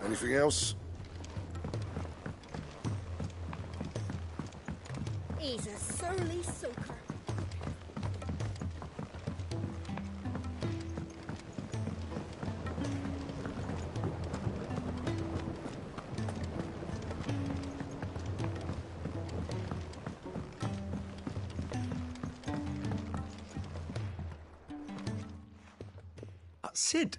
Anything else? He's a surly soaker. Sid,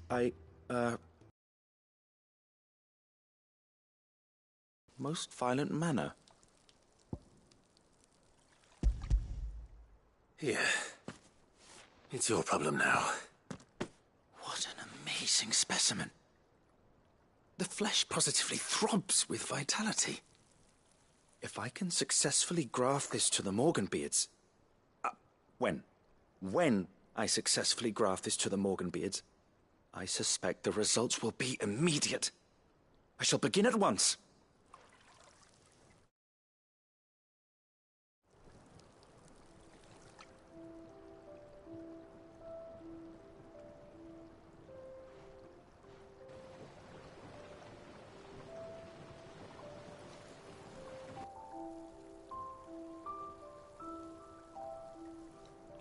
most violent manner. Here. It's your problem now. What an amazing specimen. The flesh positively throbs with vitality. If I can successfully graft this to the Morganbeards... When I successfully graft this to the Morganbeards, I suspect the results will be immediate. I shall begin at once.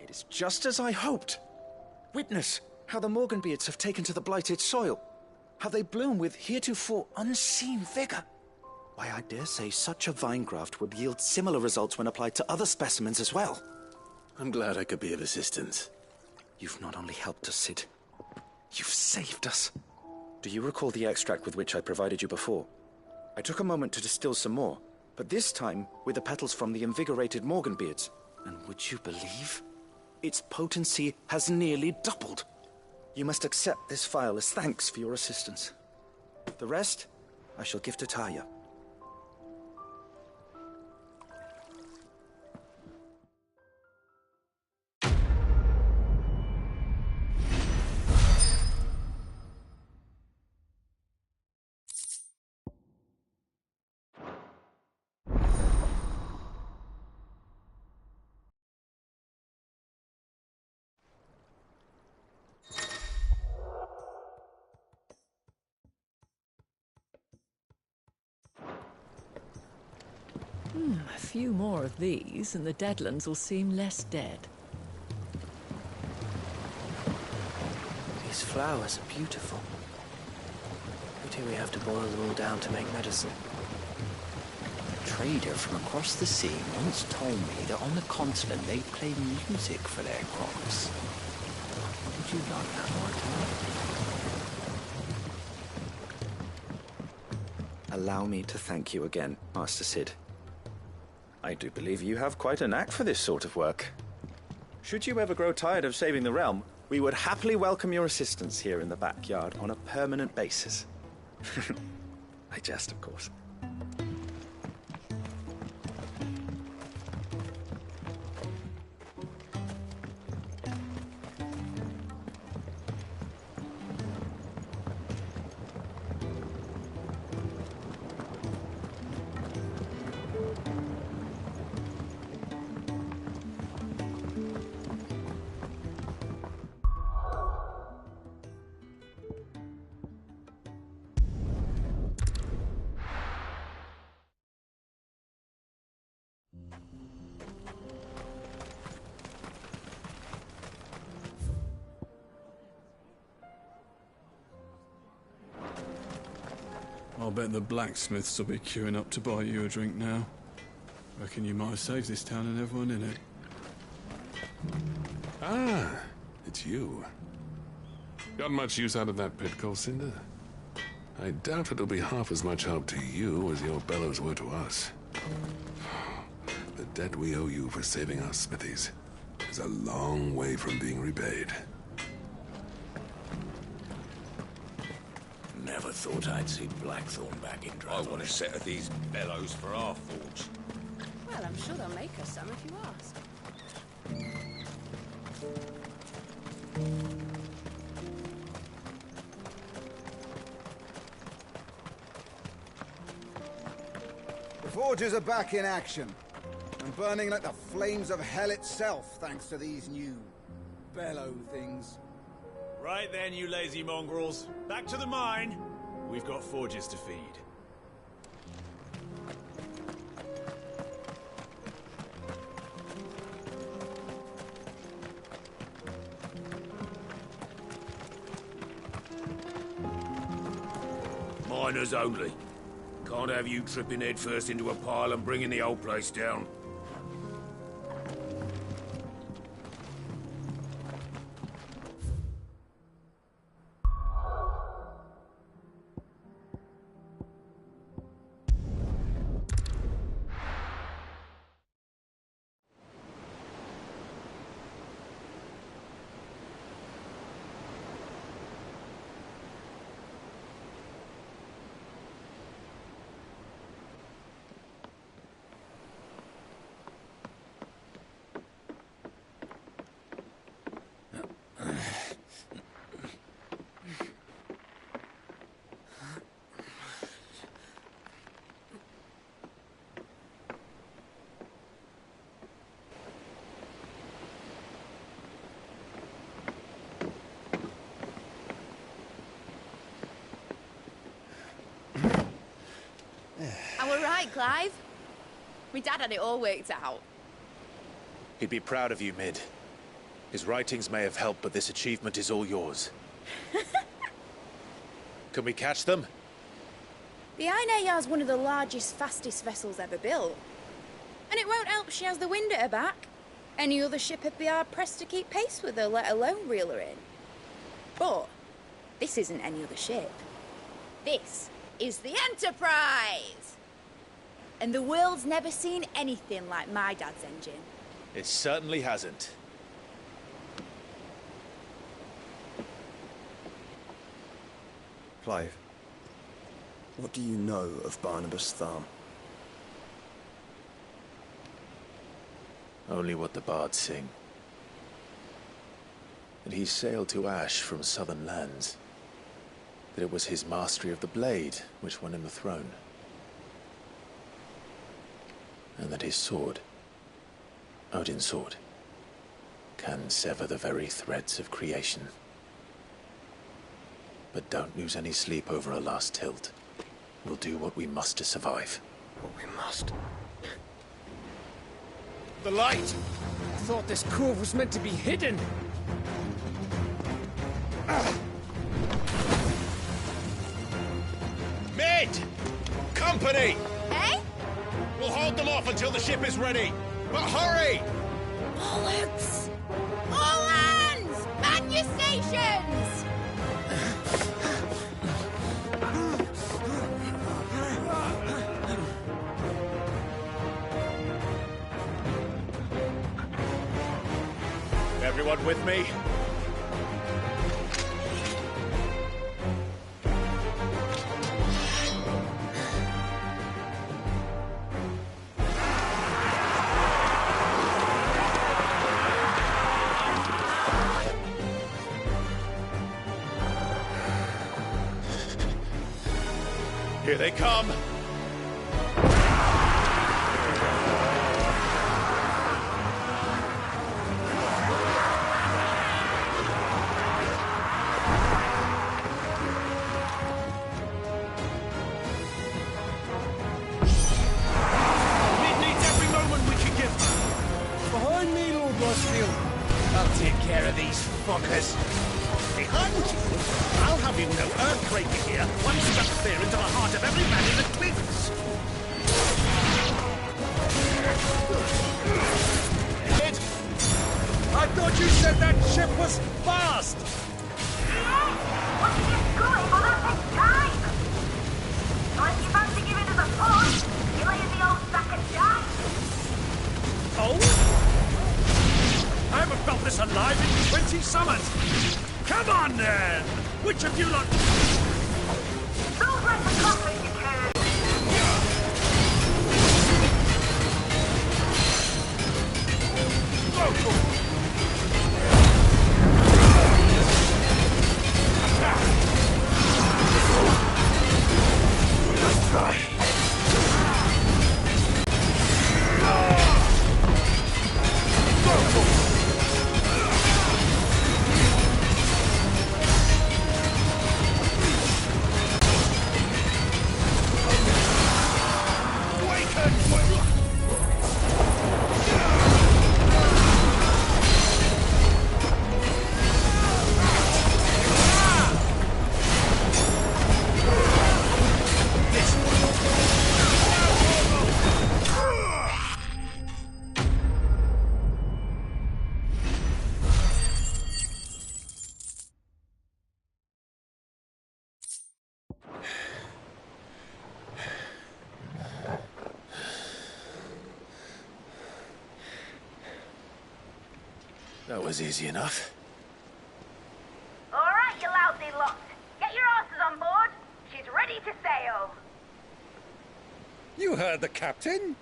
It is just as I hoped. Witness how the Morganbeards have taken to the blighted soil. How they bloom with heretofore unseen vigor. Why, I dare say such a vine graft would yield similar results when applied to other specimens as well. I'm glad I could be of assistance. You've not only helped us, Sid. You've saved us. Do you recall the extract with which I provided you before? I took a moment to distill some more, but this time with the petals from the invigorated Morganbeards. And would you believe? Its potency has nearly doubled. You must accept this vial as thanks for your assistance. The rest, I shall give to Taya. A few more of these, and the Deadlands will seem less dead. These flowers are beautiful. Why do we have to boil them all down to make medicine? A trader from across the sea once told me that on the continent they play music for their crops. Would you like that, Martin? Allow me to thank you again, Master Cid. I do believe you have quite a knack for this sort of work. Should you ever grow tired of saving the realm, we would happily welcome your assistance here in the backyard on a permanent basis. I jest, of course. I'll bet the blacksmiths will be queuing up to buy you a drink now. Reckon you might have saved this town and everyone in it. Ah, it's you. Got much use out of that pit, Cold Cinder? I doubt it'll be half as much help to you as your bellows were to us. The debt we owe you for saving our smithies is a long way from being repaid. Never thought I'd see Blackthorn back in Dragon. I want a set of these bellows for our forge. Well, I'm sure they'll make us some if you ask. The forges are back in action, and burning like the flames of hell itself, thanks to these new bellow things. Right then, you lazy mongrels. Back to the mine. We've got forges to feed. Miners only. Can't have you tripping headfirst into a pile and bringing the whole place down. I were right, Clive. My dad had it all worked out. He'd be proud of you, Mid. His writings may have helped, but this achievement is all yours. Can we catch them? The Hideaway's one of the largest, fastest vessels ever built. And it won't help she has the wind at her back. Any other ship would be hard-pressed to keep pace with her, let alone reel her in. But this isn't any other ship. This is the Enterprise! And the world's never seen anything like my dad's engine. It certainly hasn't. Clive, what do you know of Barnabas Thumb? Only what the bards sing. That he sailed to Ash from southern lands. That it was his mastery of the blade which won him the throne. And that his sword, Odin's sword, can sever the very threads of creation. But don't lose any sleep over a last tilt. We'll do what we must to survive. What we must? The light! I thought this cove was meant to be hidden. Mid! Company! Eh? We'll hold them off until the ship is ready. But hurry! Bollocks! All hands! Man your stations! Everyone with me? Here they come! Behind me, Lord Rosfield. I'll take care of these fuckers. Behind you? I'll have you know earthquake here once struck clear into the heart of every man in the cliffs. Ed! I thought you said that ship was fast! Once it gets going, well, that takes time. Unless you fancy giving us a push, you lay in the old sack of shite. Oh? I haven't felt this alive in 20 summers. Come on, then! Which of you lot... Don't let the coffee you can. Let's try. That was easy enough. All right, you lousy lot. Get your asses on board. She's ready to sail. You heard the captain.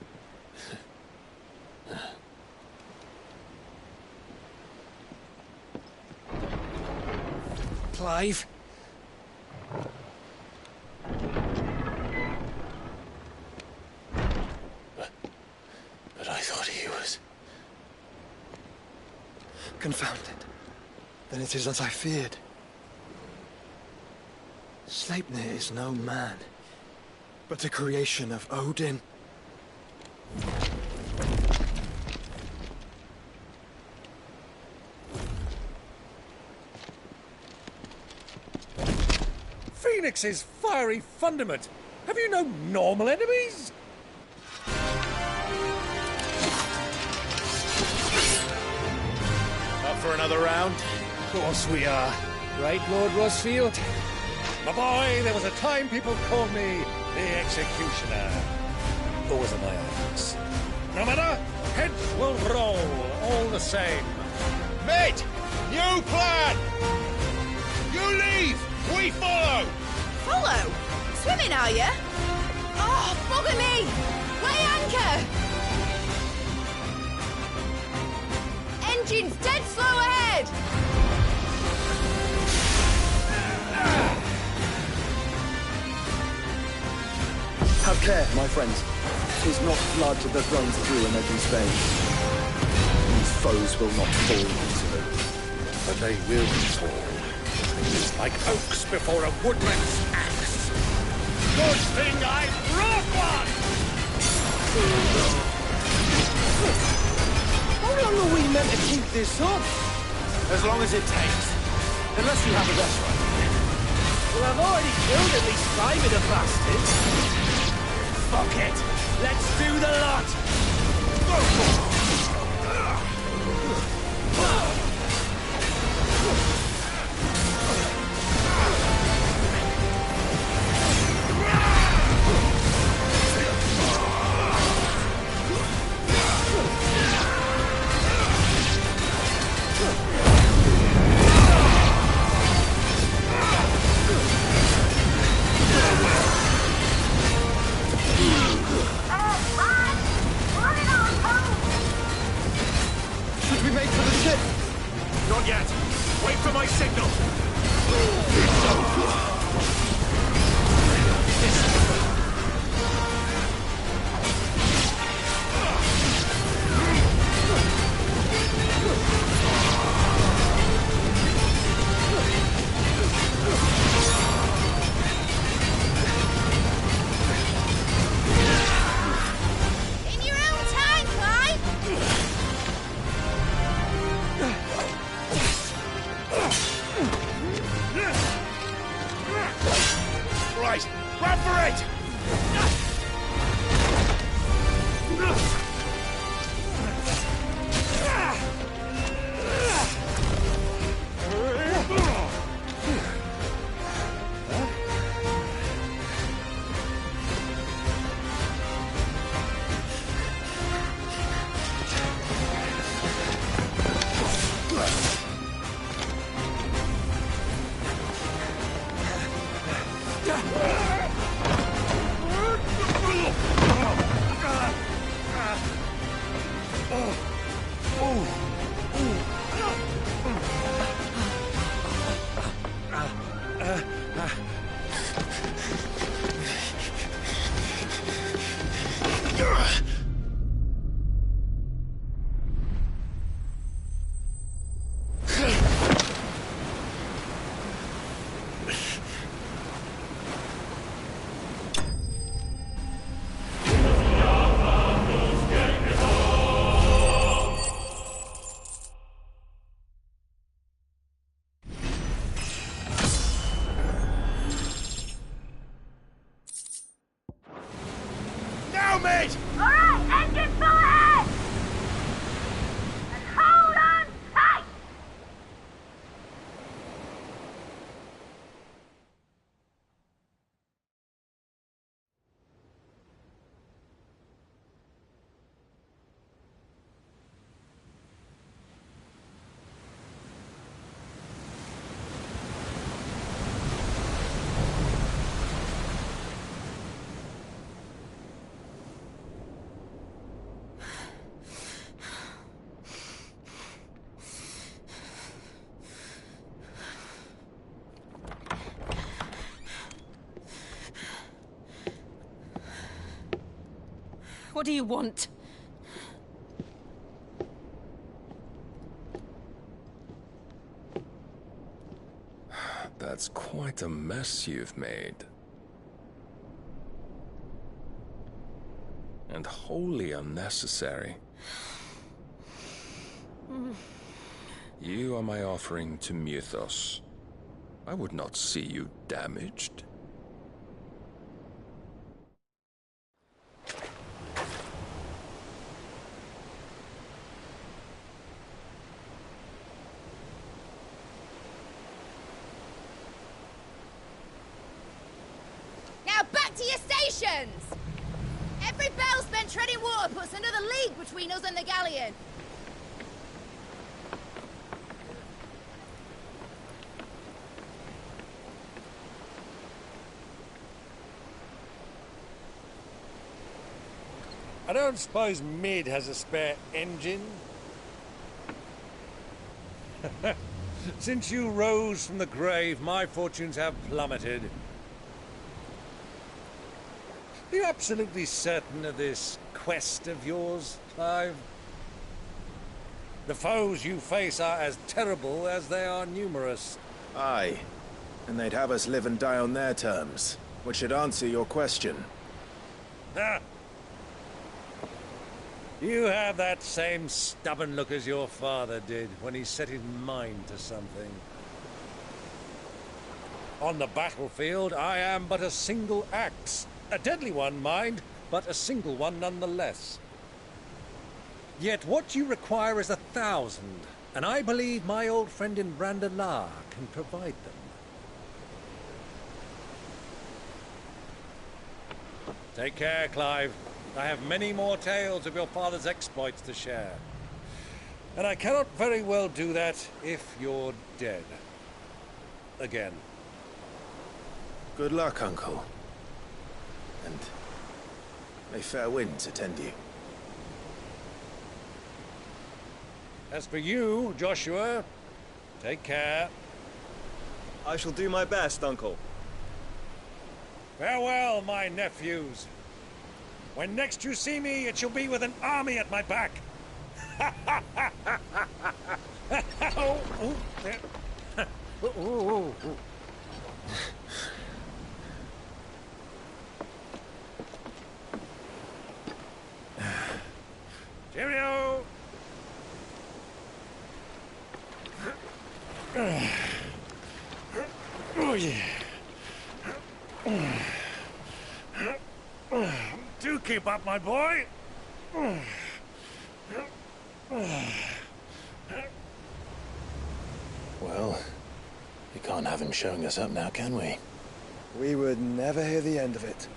Clive? But I thought he was... Confounded. Then it is as I feared. Sleipnir is no man, but a creation of Odin. Phoenix's fiery fundament. Have you no normal enemies? Up for another round? Of course we are. Right, Lord Rosfield? My boy, there was a time people called me the Executioner. Those are my odds. No matter, heads will roll, all the same. Mate! New plan! You leave! We follow! Follow? Swimming, are you? Oh, bugger me! Weigh anchor! Engine's dead slow ahead! Have care, my friends. 'Tis not blood that runs through an open veins. These foes will not fall easily. But they will fall. Like oaks before a woodman's axe. Good thing I brought one! this up. As long as it takes. Unless you have a better idea. Well, I've already killed at least 5 of the bastards. Fuck it. Let's do the lot. Not yet. Wait for my signal. In your own time, Clive! Right, run for it! Mate! Alright, engine full ahead! And hold on tight! What do you want? That's quite a mess you've made. And wholly unnecessary. You are my offering to Mythos. I would not see you damaged. Now back to your stations! Every bell spent treading water puts another league between us and the galleon. I don't suppose Mid has a spare engine? Since you rose from the grave, my fortunes have plummeted. Are you absolutely certain of this quest of yours, Clive? The foes you face are as terrible as they are numerous. Aye. And they'd have us live and die on their terms, which should answer your question. Ah! You have that same stubborn look as your father did when he set his mind to something. On the battlefield, I am but a single axe. A deadly one, mind, but a single one nonetheless. Yet what you require is 1,000, and I believe my old friend in Randalar can provide them. Take care, Clive. I have many more tales of your father's exploits to share. And I cannot very well do that if you're dead. Again. Good luck, Uncle. And may fair winds attend you. As for you, Joshua, take care. I shall do my best, Uncle. Farewell, my nephews. When next you see me, it shall be with an army at my back. Cheerio! Oh, yeah. Do keep up, my boy. Well, we can't have him showing us up now, can we? We would never hear the end of it.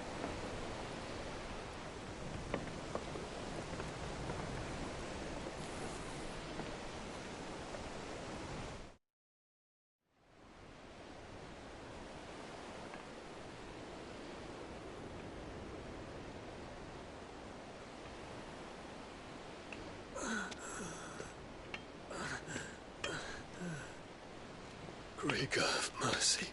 Krieger of mercy.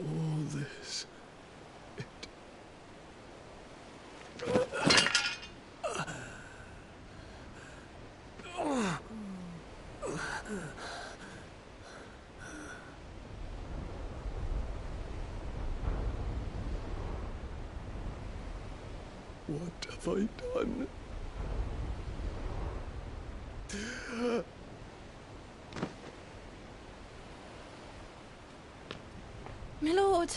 All this. What have I done? My lord,